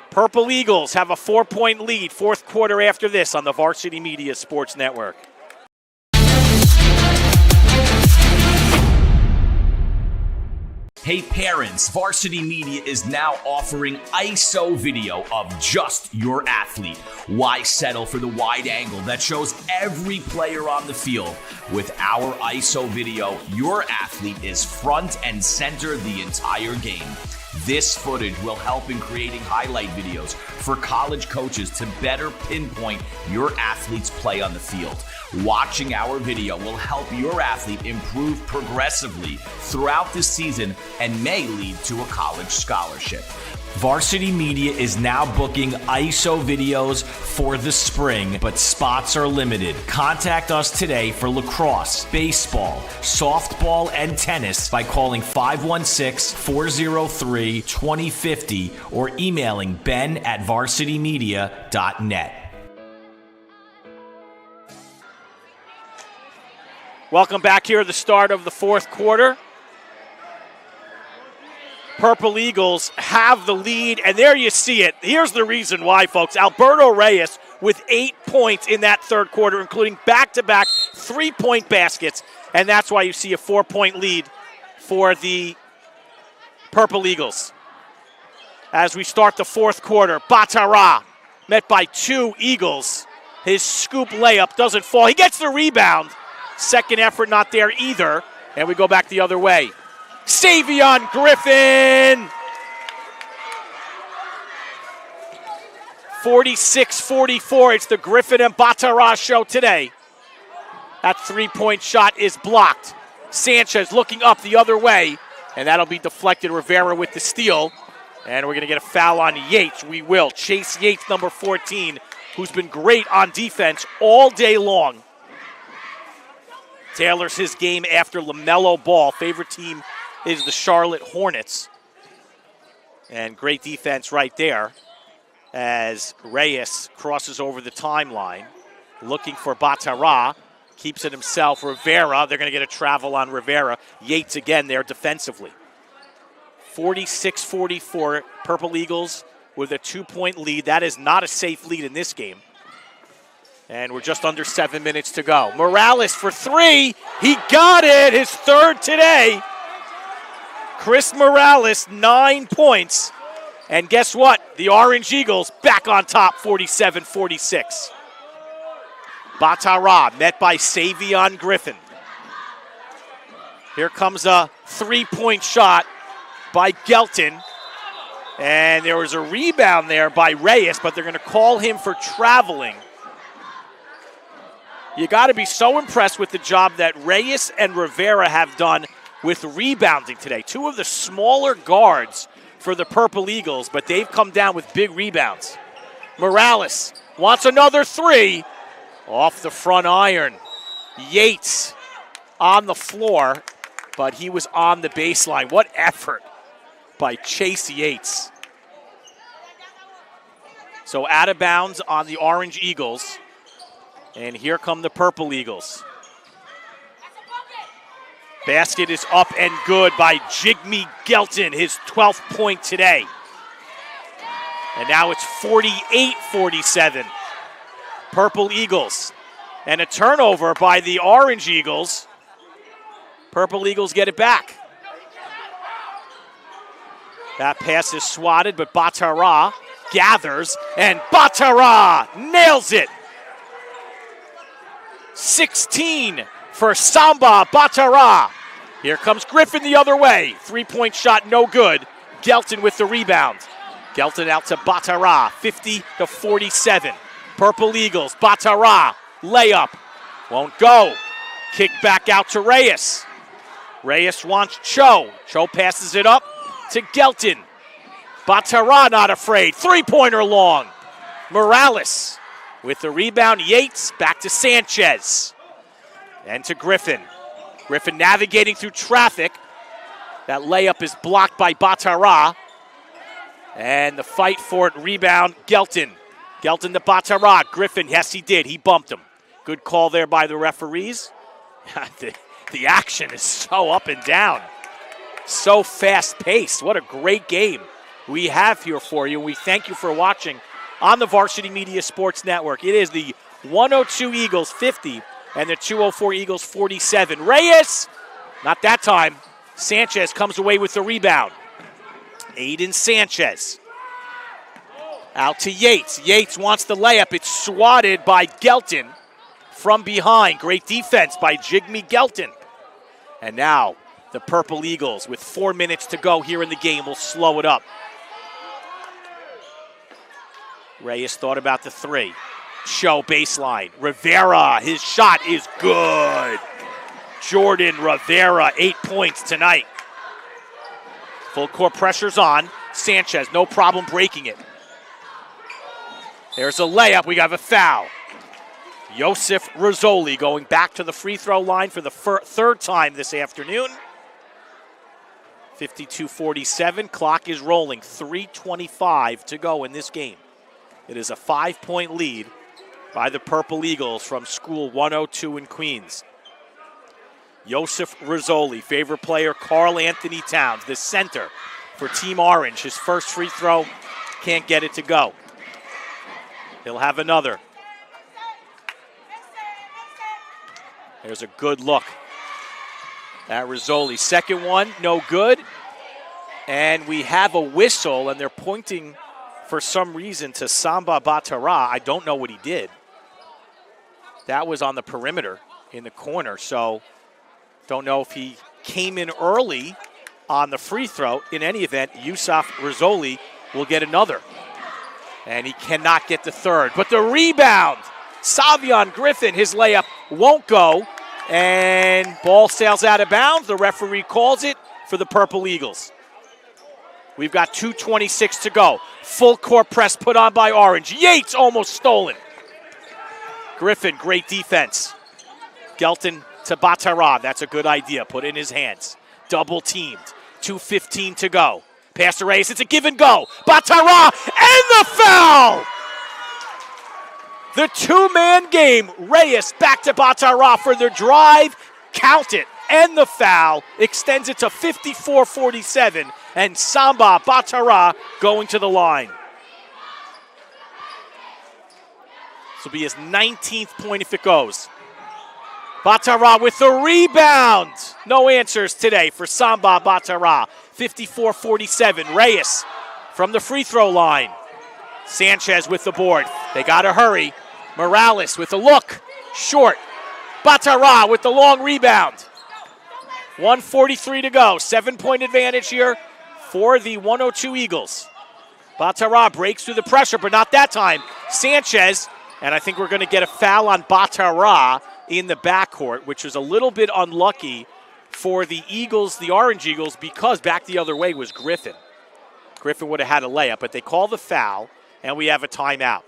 [SPEAKER 1] Purple Eagles have a 4-point lead, fourth quarter after this on the Varsity Media Sports Network.
[SPEAKER 3] Hey parents, Varsity Media is now offering ISO video of just your athlete. Why settle for the wide angle that shows every player on the field? With our ISO video, your athlete is front and center the entire game. This footage will help in creating highlight videos for college coaches to better pinpoint your athlete's play on the field. Watching our video will help your athlete improve progressively throughout the season and may lead to a college scholarship. Varsity Media is now booking ISO videos for the spring, but spots are limited. Contact us today for lacrosse, baseball, softball, and tennis by calling 516-403-2050 or emailing ben@varsitymedia.net.
[SPEAKER 1] Welcome back here at the start of the fourth quarter. Purple Eagles have the lead, and there you see it. Here's the reason why, folks. Alberto Reyes with 8 points in that third quarter, including back-to-back 3-point baskets, and that's why you see a 4-point lead for the Purple Eagles. As we start the fourth quarter, Batara met by 2 Eagles. His scoop layup doesn't fall. He gets the rebound. Second effort not there either, and we go back the other way. Savion Griffin. 46-44. It's the Griffin and Batara show today. That 3-point shot is blocked. Sanchez looking up the other way, and that'll be deflected. Rivera with the steal, and we're going to get a foul on Yates. We will. Chase Yates, number 14, who's been great on defense all day long. Tailors his game after LaMelo Ball. Favorite team is the Charlotte Hornets. And great defense right there as Reyes crosses over the timeline. Looking for Batara. Keeps it himself. Rivera, they're going to get a travel on Rivera. Yates again there defensively. 46-44, Purple Eagles with a 2-point lead. That is not a safe lead in this game. And we're just under 7 minutes to go. Morales for 3. He got it. His third today. Chris Morales, 9 points. And guess what? The Orange Eagles back on top, 47-46. Batara met by Savion Griffin. Here comes a 3-point shot by Gelton. And there was a rebound there by Reyes, but they're going to call him for traveling. You got to be so impressed with the job that Reyes and Rivera have done with rebounding today. 2 of the smaller guards for the Purple Eagles, but they've come down with big rebounds. Morales wants another 3 off the front iron. Yates on the floor, but he was on the baseline. What effort by Chase Yates. So out of bounds on the Orange Eagles. And here come the Purple Eagles. Basket is up and good by Jigme Gelton, his 12th point today. And now it's 48-47. Purple Eagles. And a turnover by the Orange Eagles. Purple Eagles get it back. That pass is swatted, but Batara gathers, and Batara nails it. 16 for Samba Batara. Here comes Griffin the other way. 3-point shot, no good. Gelton with the rebound. Gelton out to Batara, 50-47. Purple Eagles, Batara, layup. Won't go. Kick back out to Reyes. Reyes wants Cho. Cho passes it up to Gelton. Batara not afraid. 3-pointer long. Morales With the rebound, Yates back to Sanchez. And to Griffin. Griffin navigating through traffic. That layup is blocked by Batara. And the fight for it, rebound, Gelton. Gelton to Batara. Griffin, yes, he did. He bumped him. Good call there by the referees. The action is so up and down. So fast-paced. What a great game we have here for you. We thank you for watching on the Varsity Media Sports Network. It is the 102 Eagles 50 and the 204 Eagles 47. Reyes, not that time. Sanchez comes away with the rebound. Aiden Sanchez. Out to Yates. Yates wants the layup. It's swatted by Gelton from behind. Great defense by Jigme Gelton. And now the Purple Eagles, with 4 minutes to go here in the game, will slow it up. Reyes thought about the three. Show baseline. Rivera, his shot is good. Jordan Rivera, 8 points tonight. Full court pressure's on. Sanchez, no problem breaking it. There's a layup. We have a foul. Joseph Rizzoli going back to the free throw line for the third time this afternoon. 52-47. Clock is rolling. 3:25 to go in this game. It is a 5-point lead by the Purple Eagles from School 102 in Queens. Joseph Rizzoli, favorite player, Carl Anthony Towns, the center for Team Orange. His first free throw, can't get it to go. He'll have another. There's a good look at Rizzoli. Second one, no good. And we have a whistle, and they're pointing for some reason to Samba Batara. I don't know what he did. That was on the perimeter in the corner, so don't know if he came in early on the free throw. In any event, Yusuf Rizzoli will get another. And he cannot get the third. But the rebound, Savion Griffin, his layup won't go. And ball sails out of bounds. The referee calls it for the Purple Eagles. We've got 2:26 to go. Full court press put on by Orange. Yates almost stolen. Griffin, great defense. Gelton to Batara. That's a good idea. Put in his hands. Double teamed. 2:15 to go. Pass to Reyes. It's a give and go. Batara and the foul! The two-man game. Reyes back to Batara for the drive. Count it. And the foul. Extends it to 54-47. And Samba Batara going to the line. This will be his 19th point if it goes. Batara with the rebound. No answers today for Samba Batara. 54-47. Reyes from the free throw line. Sanchez with the board. They got to hurry. Morales with a look. Short. Batara with the long rebound. 1:43 to go. 7-point advantage here for the 102 Eagles. Batara breaks through the pressure, but not that time. Sanchez, and I think we're going to get a foul on Batara in the backcourt, which was a little bit unlucky for the Eagles, the Orange Eagles, because back the other way was Griffin. Griffin would have had a layup, but they call the foul, and we have a timeout.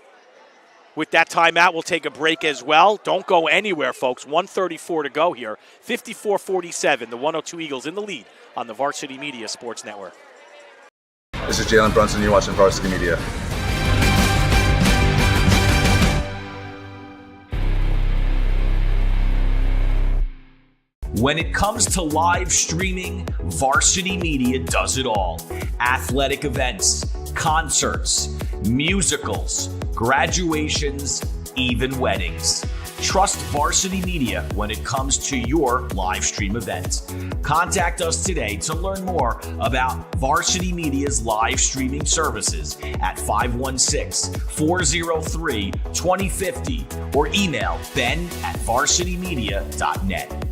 [SPEAKER 1] With that timeout, we'll take a break as well. Don't go anywhere, folks. 1:34 to go here. 54-47, the 102 Eagles in the lead on the Varsity Media Sports Network.
[SPEAKER 2] This is Jalen Brunson. You're watching Varsity Media.
[SPEAKER 3] When it comes to live streaming, Varsity Media does it all. Athletic events, concerts, musicals, graduations, even weddings. Trust Varsity Media when it comes to your live stream event. Contact us today to learn more about Varsity Media's live streaming services at 516-403-2050 or email ben@varsitymedia.net.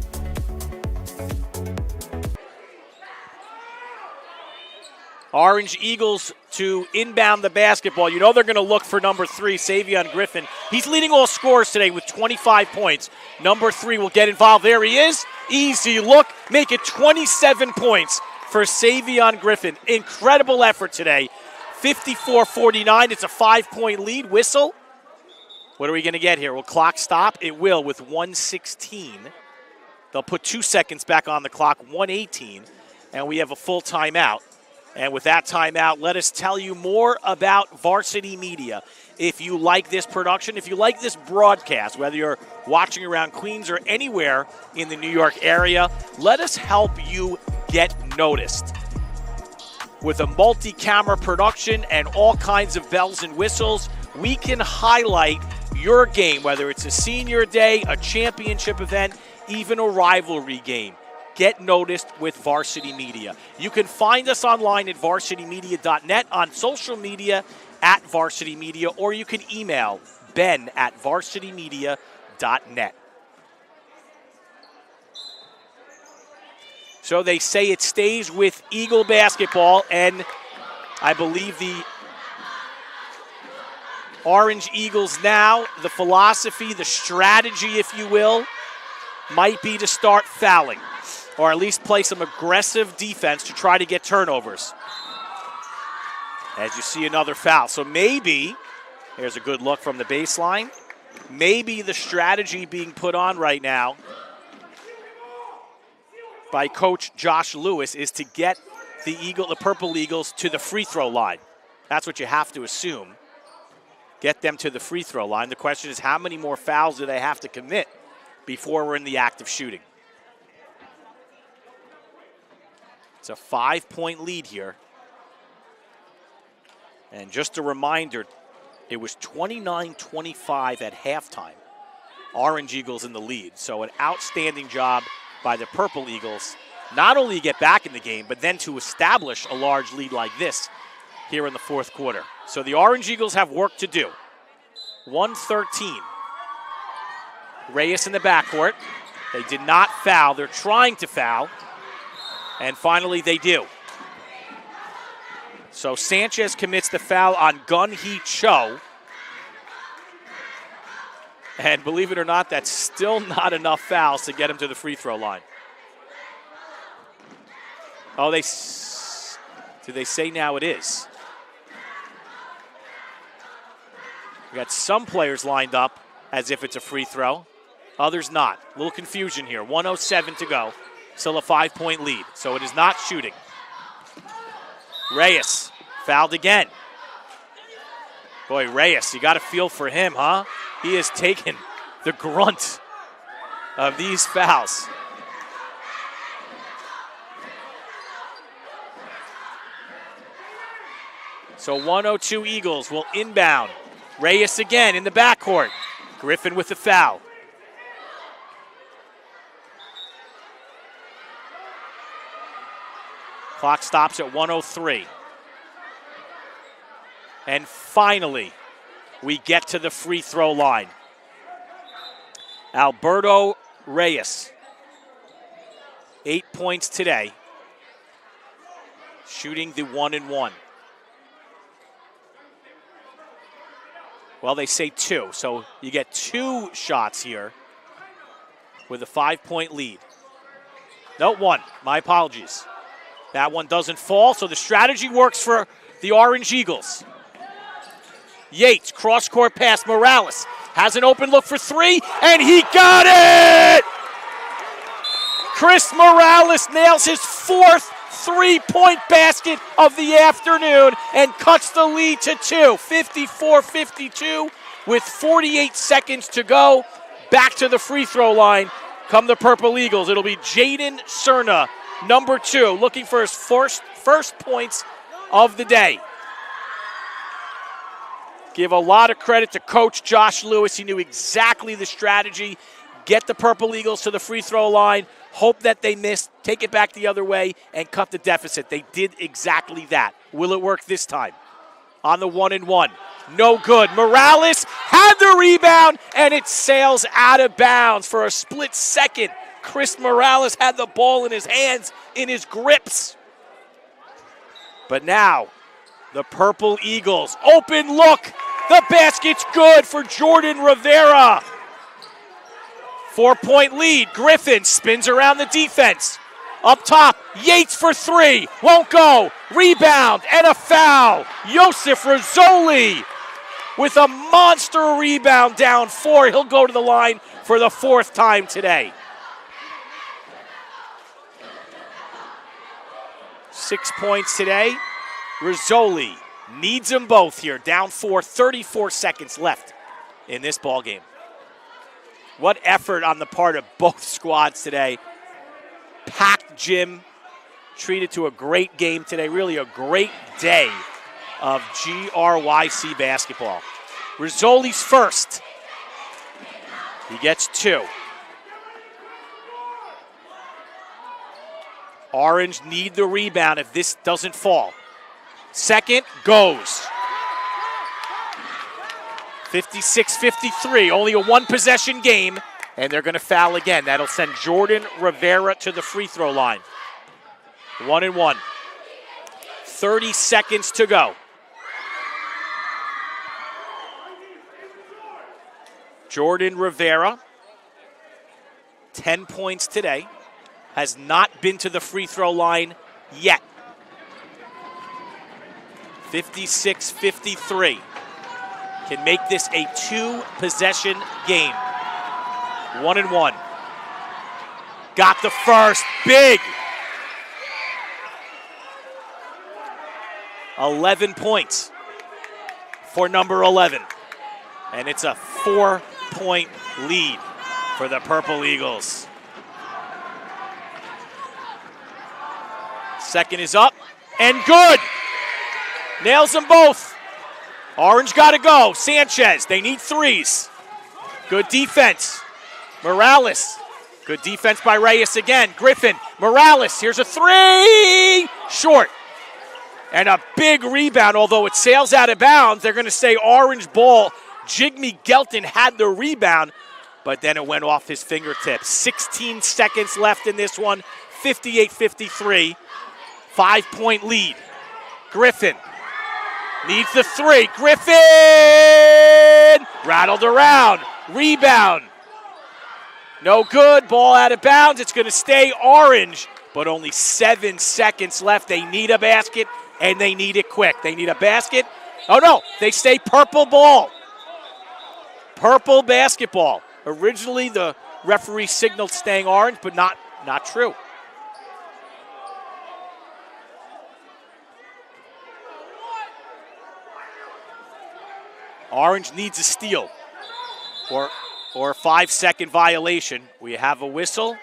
[SPEAKER 1] Orange Eagles to inbound the basketball. You know they're going to look for number 3, Savion Griffin. He's leading all scorers today with 25 points. Number 3 will get involved. There he is. Easy look. Make it 27 points for Savion Griffin. Incredible effort today. 54-49. It's a 5-point lead. Whistle. What are we going to get here? Will clock stop? It will with 1:16. They'll put 2 seconds back on the clock, 1:18, and we have a full timeout. And with that timeout, let us tell you more about Varsity Media. If you like this production, if you like this broadcast, whether you're watching around Queens or anywhere in the New York area, let us help you get noticed. With a multi-camera production and all kinds of bells and whistles, we can highlight your game, whether it's a senior day, a championship event, even a rivalry game. Get noticed with Varsity Media. You can find us online at varsitymedia.net, on social media at Varsity Media, or you can email ben@varsitymedia.net. So they say it stays with Eagle basketball, and I believe the Orange Eagles now, the philosophy, the strategy, if you will, might be to start fouling, or at least play some aggressive defense to try to get turnovers. As you see another foul. So maybe, here's a good look from the baseline, maybe the strategy being put on right now by Coach Josh Lewis is to get the Purple Eagles to the free throw line. That's what you have to assume. Get them to the free throw line. The question is, how many more fouls do they have to commit before we're in the act of shooting? It's a 5-point lead here. And just a reminder, it was 29-25 at halftime. Orange Eagles in the lead. So an outstanding job by the Purple Eagles, not only to get back in the game, but then to establish a large lead like this here in the fourth quarter. So the Orange Eagles have work to do. 1:13. Reyes in the backcourt. They did not foul. They're trying to foul. And finally they do. So Sanchez commits the foul on Gun-Hee Cho. And believe it or not, that's still not enough fouls to get him to the free throw line. Oh, do they say now it is? We got some players lined up as if it's a free throw, others not. A little confusion here. 1:07 to go. Still a 5-point lead, so it is not shooting. Reyes fouled again. Boy, Reyes, you got a feel for him, huh? He has taken the grunt of these fouls. So 102 Eagles will inbound. Reyes again in the backcourt. Griffin with the foul. Clock stops at 1:03. And finally, we get to the free throw line. Alberto Reyes, 8 points today, shooting the 1-and-1. Well, they say 2, so you get 2 shots here with a 5-point lead. No, 1. My apologies. That one doesn't fall, so the strategy works for the Orange Eagles. Yates, cross-court pass. Morales has an open look for 3, and he got it! Chris Morales nails his 4th 3-point basket of the afternoon and cuts the lead to 2. 54-52 with 48 seconds to go. Back to the free throw line come the Purple Eagles. It'll be Jaden Cerna, number 2, looking for his first points of the day. Give a lot of credit to Coach Josh Lewis. He knew exactly the strategy. Get the Purple Eagles to the free throw line. Hope that they missed, take it back the other way, and cut the deficit. They did exactly that. Will it work this time? On the 1-and-1. No good. Morales had the rebound, and it sails out of bounds for a split second. Chris Morales had the ball in his hands, in his grips. But now, the Purple Eagles. Open look. The basket's good for Jordan Rivera. 4-point lead. Griffin spins around the defense. Up top, Yates for 3. Won't go. Rebound and a foul. Joseph Rizzoli with a monster rebound down 4. He'll go to the line for the 4th time today. 6 points today. Rizzoli needs them both here. Down 4, 34 seconds left in this ball game. What effort on the part of both squads today. Packed gym. Treated to a great game today. Really a great day of GRYC basketball. Rizzoli's first. He gets 2. Orange need the rebound if this doesn't fall. Second goes. 56-53, only a 1-possession game, and they're going to foul again. That'll send Jordan Rivera to the free throw line. 1-1. 30 seconds to go. Jordan Rivera, 10 points today, has not been to the free throw line yet. 56-53. Can make this a 2-possession game. 1-1. Got the first. Big. 11 points for number 11. And it's a 4-point lead for the Purple Eagles. Second is up and good. Nails them both. Orange got to go. Sanchez, they need threes. Good defense. Morales. Good defense by Reyes again. Griffin. Morales, here's a 3. Short. And a big rebound, although it sails out of bounds. They're going to say Orange ball. Jigme Gelton had the rebound, but then it went off his fingertips. 16 seconds left in this one. 58-53. 5-point lead. Griffin needs the 3. Griffin! Rattled around. Rebound. No good. Ball out of bounds. It's going to stay Orange, but only 7 seconds left. They need a basket, and they need it quick. They need a basket. Oh, no. They stay purple ball. Purple basketball. Originally, the referee signaled staying Orange, but not true. Orange needs a steal or a 5-second violation. We have a whistle.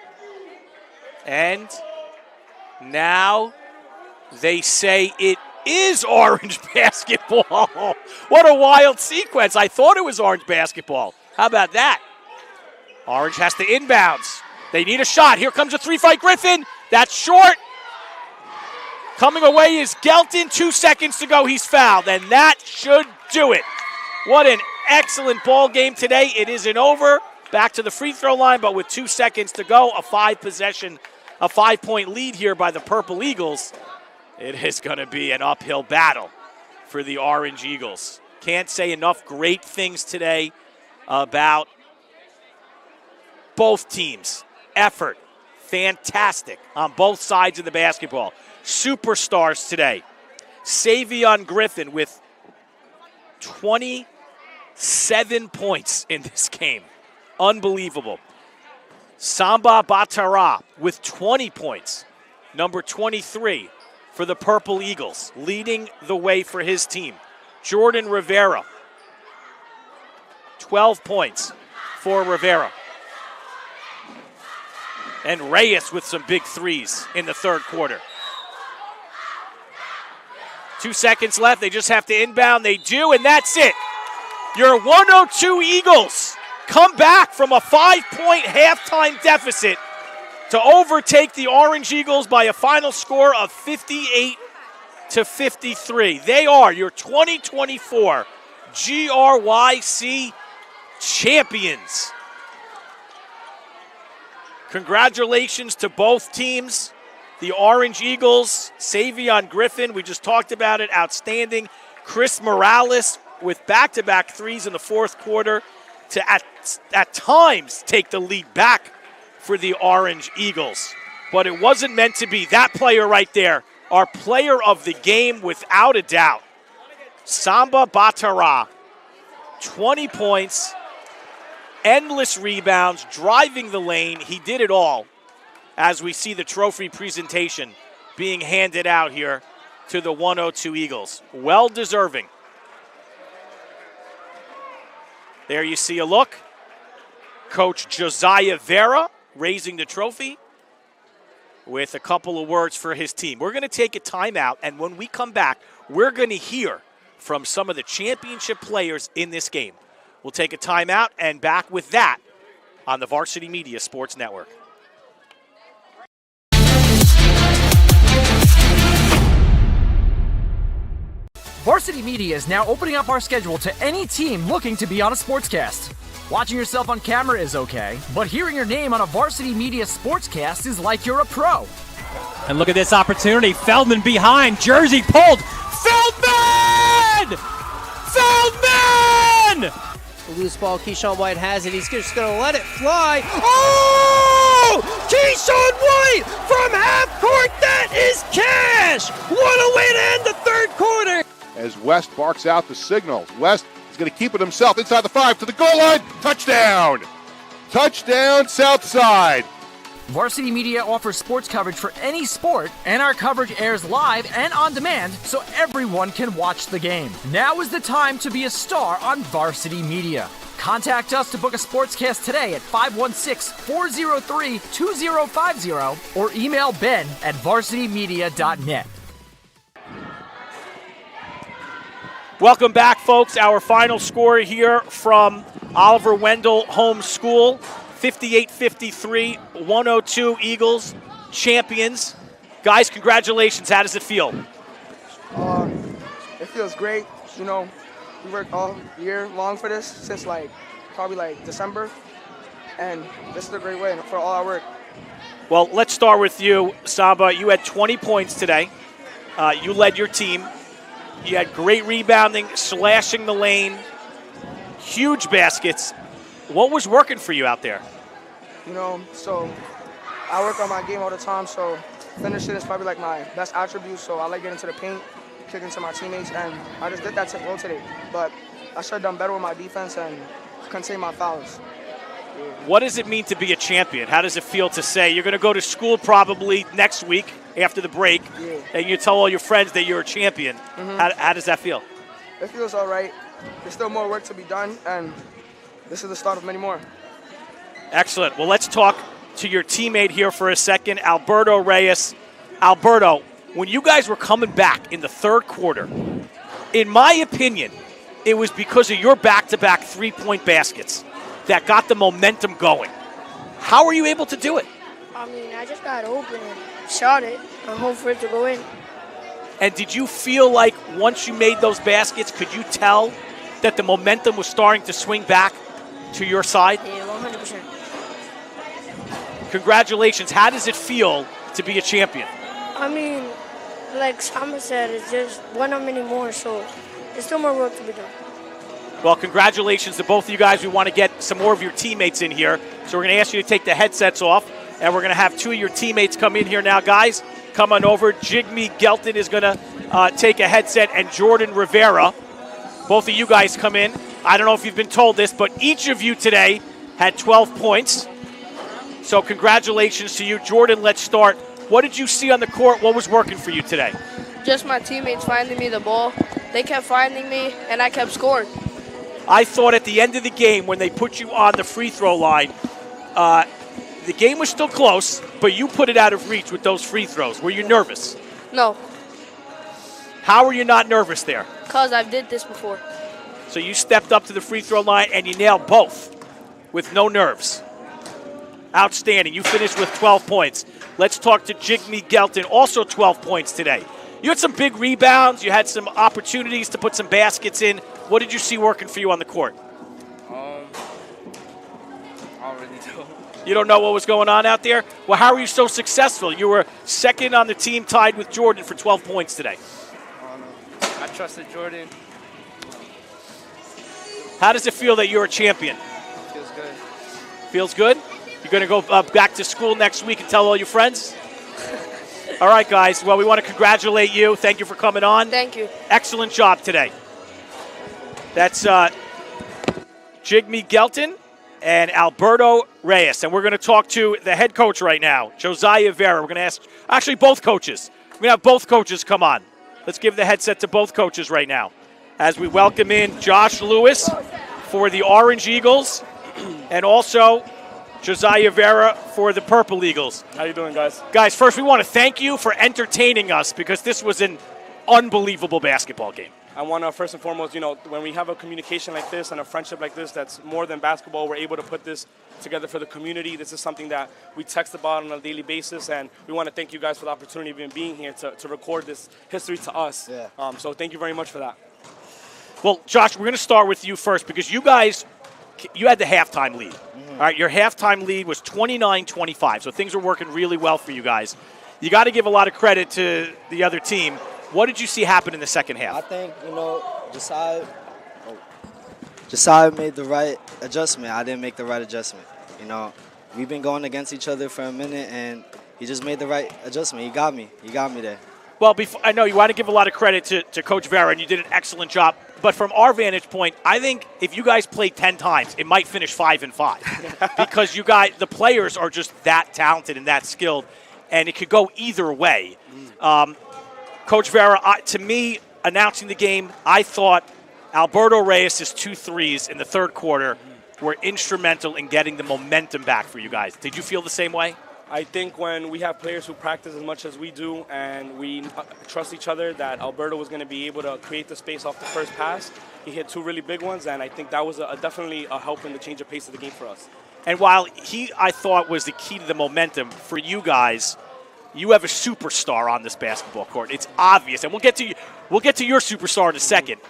[SPEAKER 1] And now they say it is Orange basketball. What a wild sequence. I thought it was Orange basketball. How about that? Orange has to inbounds. They need a shot. Here comes a 3-fight Griffin. That's short. Coming away is Gelton. 2 seconds to go. He's fouled, and that should do it. What an excellent ball game today. It isn't over. Back to the free throw line, but with 2 seconds to go, a 5-point lead here by the Purple Eagles. It is going to be an uphill battle for the Orange Eagles. Can't say enough great things today about both teams. Effort, fantastic on both sides of the basketball. Superstars today. Savion Griffin with 27 points in this game. Unbelievable. Samba Batara with 20 points. Number 23 for the Purple Eagles, leading the way for his team. Jordan Rivera, 12 points for Rivera. And Reyes with some big threes in the third quarter. 2 seconds left. They just have to inbound. They do, and that's it. Your 102 Eagles come back from a 5-point halftime deficit to overtake the Orange Eagles by a final score of 58-53. They are your 2024 GRYC champions. Congratulations to both teams. The Orange Eagles, Savion Griffin, we just talked about it, outstanding. Chris Morales with back-to-back threes in the fourth quarter to at times take the lead back for the Orange Eagles. But it wasn't meant to be. That player right there, our player of the game without a doubt. Samba Batara 20 points, endless rebounds, driving the lane. He did it all as we see the trophy presentation being handed out here to the 102 Eagles. Well deserving. There you see a look. Coach Josiah Vera raising the trophy with a couple of words for his team. We're going to take a timeout, and when we come back, we're going to hear from some of the championship players in this game. We'll take a timeout and back with that on the Varsity Media Sports Network.
[SPEAKER 5] Varsity Media is now opening up our schedule to any team looking to be on a sportscast. Watching yourself on camera is okay, but hearing your name on a Varsity Media sportscast is like you're a pro.
[SPEAKER 6] And look at this opportunity. Feldman behind. Jersey pulled. Feldman! Feldman!
[SPEAKER 7] Loose ball, Keyshawn White has it. He's just going to let it fly. Oh! Keyshawn White from half court. That is cash. What a way to end the third quarter.
[SPEAKER 8] As West barks out the signals. West is going to keep it himself inside the 5 to the goal line. Touchdown! Touchdown, Southside.
[SPEAKER 5] Varsity Media offers sports coverage for any sport, and our coverage airs live and on demand so everyone can watch the game. Now is the time to be a star on Varsity Media. Contact us to book a sportscast today at 516-403-2050 or email Ben at varsitymedia.net.
[SPEAKER 1] Welcome back, folks. Our final score here from Oliver Wendell Home School. 58-53, 102 Eagles, champions. Guys, congratulations. How does it feel?
[SPEAKER 4] It feels great. You know, we worked all year long for this since probably December. And this is a great way for all our work.
[SPEAKER 1] Well, let's start with you, Samba. You had 20 points today. You led your team. You had great rebounding, slashing the lane, huge baskets. What was working for you out there?
[SPEAKER 4] You know, so I work on my game all the time, so finishing is probably my best attribute. So I like getting to the paint, kicking to my teammates, and I just did that well today. But I should have done better with my defense and contain my fouls.
[SPEAKER 1] What does it mean to be a champion? How does it feel to say you're going to go to school probably next week after the break, and you tell all your friends that you're a champion? How does that feel?
[SPEAKER 4] It feels all right. There's still more work to be done, and this is the start of many more.
[SPEAKER 1] Excellent. Well, let's talk to your teammate here for a second, Alberto Reyes. Alberto, when you guys were coming back in the third quarter, in my opinion, it was because of your back-to-back three-point baskets that got the momentum going. How were you able to do it?
[SPEAKER 9] I mean, I just got open and shot it and hope for it to go in.
[SPEAKER 1] And did you feel like once you made those baskets, could you tell that the momentum was starting to swing back to your side?
[SPEAKER 9] Yeah, 100%.
[SPEAKER 1] Congratulations. How does it feel to be a champion?
[SPEAKER 9] I mean, like Samba said, it's just one of many more, so there's still more work to be done.
[SPEAKER 1] Well, congratulations to both of you guys. We want to get some more of your teammates in here. So we're going to ask you to take the headsets off, and we're going to have two of your teammates come in here now. Guys, come on over. Jigme Gelton is going to take a headset, and Jordan Rivera. Both of you guys come in. I don't know if you've been told this, but each of you today had 12 points. So congratulations to you. Jordan, let's start. What did you see on the court? What was working for you today?
[SPEAKER 9] Just my teammates finding me the ball. They kept finding me, and I kept scoring.
[SPEAKER 1] I thought at the end of the game when they put you on the free throw line, the game was still close, but you put it out of reach with those free throws. Were you nervous?
[SPEAKER 9] No.
[SPEAKER 1] How were you not nervous there?
[SPEAKER 9] Because I've did this before.
[SPEAKER 1] So you stepped up to the free throw line and you nailed both with no nerves. Outstanding. You finished with 12 points. Let's talk to Jigme Gelton, also 12 points today. You had some big rebounds. You had some opportunities to put some baskets in. What did you see working for you on the court?
[SPEAKER 10] I don't really know.
[SPEAKER 1] You don't know what was going on out there? Well, how were you so successful? You were second on the team, tied with Jordan for 12 points today.
[SPEAKER 10] I don't know. I trusted Jordan.
[SPEAKER 1] How does it feel that you're a champion?
[SPEAKER 10] Feels good.
[SPEAKER 1] Feels good? You're going to go back to school next week and tell all your friends? All right, guys. Well, we want to congratulate you. Thank you for coming on.
[SPEAKER 9] Thank you.
[SPEAKER 1] Excellent job today. That's Jigme Gelton and Alberto Reyes. And we're going to talk to the head coach right now, Josiah Vera. We're going to ask, actually, both coaches. We're going to have both coaches come on. Let's give the headset to both coaches right now as we welcome in Josh Lewis for the Orange Eagles and also Josiah Vera for the Purple Eagles.
[SPEAKER 10] How you doing, guys?
[SPEAKER 1] Guys, first we want to thank you for entertaining us because this was an unbelievable basketball game.
[SPEAKER 10] I want to first and foremost, when we have a communication like this and a friendship like this that's more than basketball, we're able to put this together for the community. This is something that we text about on a daily basis, and we want to thank you guys for the opportunity of even being here to record this history to us.
[SPEAKER 7] Yeah.
[SPEAKER 10] So thank you very much for that.
[SPEAKER 1] Well, Josh, we're going to start with you first because you guys, you had the halftime lead. All right, your halftime lead was 29-25, so things were working really well for you guys. You got to give a lot of credit to the other team. What did you see happen in the second half?
[SPEAKER 11] I think, Josiah made the right adjustment. I didn't make the right adjustment. We've been going against each other for a minute, and he just made the right adjustment. He got me there.
[SPEAKER 1] Well, I know you want to give a lot of credit to Coach Vera, and you did an excellent job. But from our vantage point, I think if you guys played 10 times, it might finish 5-5 because you guys, the players are just that talented and that skilled, and it could go either way. Coach Vera, to me, announcing the game, I thought Alberto Reyes' 2 threes in the third quarter were instrumental in getting the momentum back for you guys. Did you feel the same way?
[SPEAKER 10] I think when we have players who practice as much as we do and we trust each other that Alberto was going to be able to create the space off the first pass, he hit 2 really big ones, and I think that was definitely a help in the change of pace of the game for us.
[SPEAKER 1] And while I thought, was the key to the momentum for you guys, you have a superstar on this basketball court. It's obvious, and we'll get to your superstar in a second.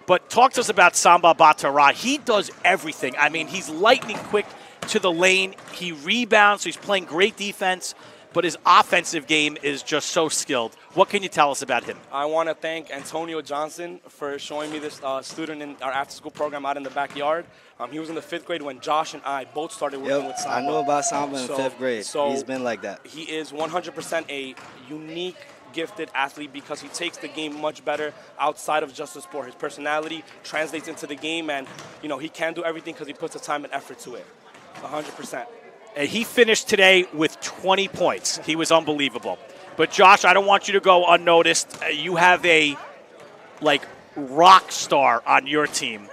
[SPEAKER 1] But talk to us about Samba Batara. He does everything. I mean, he's lightning quick to the lane. He rebounds, so he's playing great defense, but his offensive game is just so skilled. What can you tell us about him?
[SPEAKER 10] I want to thank Antonio Johnson for showing me this student in our after-school program out in the backyard. He was in the 5th grade when Josh and I both started working with Samba.
[SPEAKER 11] I knew about Samba in 5th grade. He's been like that.
[SPEAKER 10] He is 100% a unique, gifted athlete because he takes the game much better outside of just the sport. His personality translates into the game, and he can do everything because he puts the time and effort to it. 100%.
[SPEAKER 1] And he finished today with 20 points. He was unbelievable. But Josh, I don't want you to go unnoticed. You have a rock star on your team.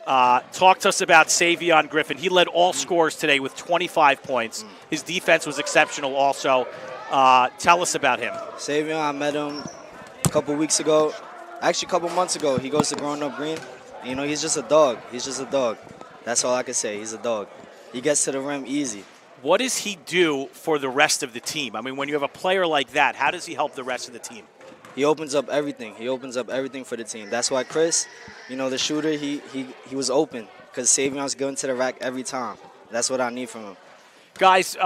[SPEAKER 1] Talk to us about Savion Griffin. He led all scorers today with 25 points. His defense was exceptional also. Tell us about him.
[SPEAKER 11] Savion, I met him a couple weeks ago. Actually, a couple months ago. He goes to Growing Up Green. He's just a dog. He's just a dog. That's all I can say. He's a dog. He gets to the rim easy.
[SPEAKER 1] What does he do for the rest of the team? I mean, when you have a player like that, how does he help the rest of the team?
[SPEAKER 11] He opens up everything. He opens up everything for the team. That's why Chris, the shooter, he was open because Savion's going to the rack every time. That's what I need from him.
[SPEAKER 1] Guys,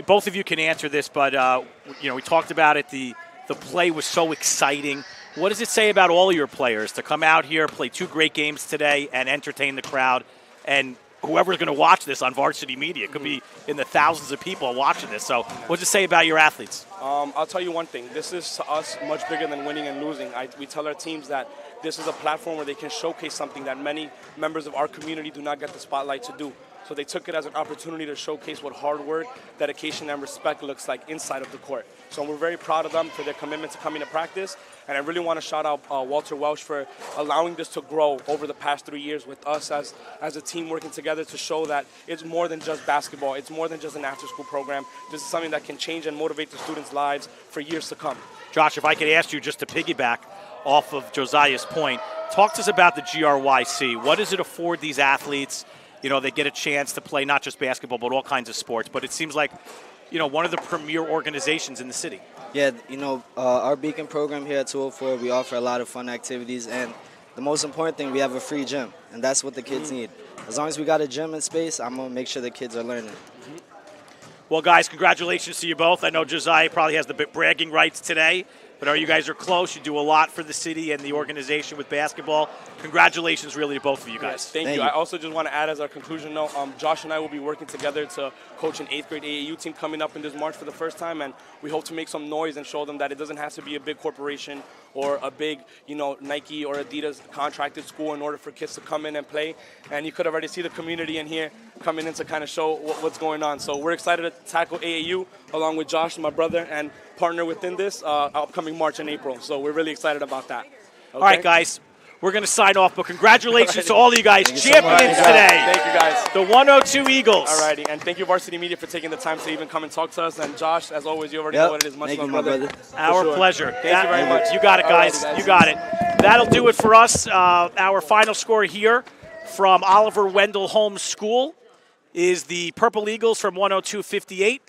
[SPEAKER 1] both of you can answer this, but we talked about it. The play was so exciting. What does it say about all your players to come out here, play 2 great games today, and entertain the crowd? And whoever's going to watch this on Varsity Media, it could be in the thousands of people watching this. So what does it say about your athletes?
[SPEAKER 10] I'll tell you one thing. This is, to us, much bigger than winning and losing. We tell our teams that this is a platform where they can showcase something that many members of our community do not get the spotlight to do. So they took it as an opportunity to showcase what hard work, dedication, and respect looks like inside of the court. So we're very proud of them for their commitment to coming to practice. And I really want to shout out Walter Welsh for allowing this to grow over the past 3 years with us as a team working together to show that it's more than just basketball. It's more than just an after-school program. This is something that can change and motivate the students' lives for years to come.
[SPEAKER 1] Josh, if I could ask you just to piggyback off of Josiah's point, talk to us about the GRYC. What does it afford these athletes? They get a chance to play not just basketball, but all kinds of sports. But it seems like, one of the premier organizations in the city.
[SPEAKER 11] Yeah, our Beacon program here at 204, we offer a lot of fun activities. And the most important thing, we have a free gym. And that's what the kids need. As long as we got a gym in space, I'm going to make sure the kids are learning.
[SPEAKER 1] Well, guys, congratulations to you both. I know Josiah probably has the bragging rights today. But you guys are close. You do a lot for the city and the organization with basketball. Congratulations, really, to both of you guys.
[SPEAKER 10] Yes, thank you. I also just want to add as our conclusion note, Josh and I will be working together to coach an 8th grade AAU team coming up in this March for the first time, and we hope to make some noise and show them that it doesn't have to be a big corporation or a big, Nike or Adidas contracted school in order for kids to come in and play. And you could already see the community in here coming in to kind of show what's going on. So we're excited to tackle AAU along with Josh, my brother, and partner within this upcoming March and April. So we're really excited about that. Okay?
[SPEAKER 1] All right, guys. We're going to sign off, but congratulations to all of you guys.
[SPEAKER 10] Thank you
[SPEAKER 1] Champions
[SPEAKER 10] so much.
[SPEAKER 1] today.
[SPEAKER 10] Thank you, guys.
[SPEAKER 1] The 102 Eagles.
[SPEAKER 10] All righty, and thank you, Varsity Media, for taking the time to even come and talk to us. And Josh, as always, you already know what it is. Much
[SPEAKER 11] Thank
[SPEAKER 10] love,
[SPEAKER 11] you, my brother.
[SPEAKER 1] Our pleasure.
[SPEAKER 10] Thank you very much.
[SPEAKER 1] You got it, guys.
[SPEAKER 10] All righty,
[SPEAKER 1] You got it. That'll do it for us. Our final score here from Oliver Wendell Holmes School is the Purple Eagles from 102.58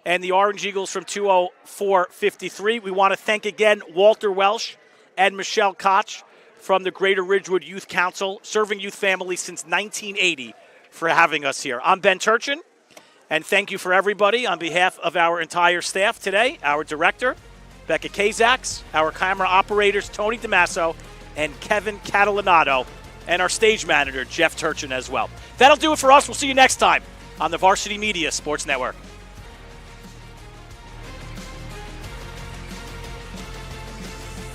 [SPEAKER 1] and the Orange Eagles from 204.53. We want to thank again Walter Welsh and Michelle Koch from the Greater Ridgewood Youth Council, serving youth families since 1980, for having us here. I'm Ben Turchin, and thank you for everybody on behalf of our entire staff today, our director, Becca Kazaks, our camera operators, Tony DeMasso and Kevin Catalanato, and our stage manager, Jeff Turchin, as well. That'll do it for us. We'll see you next time on the Varsity Media Sports Network.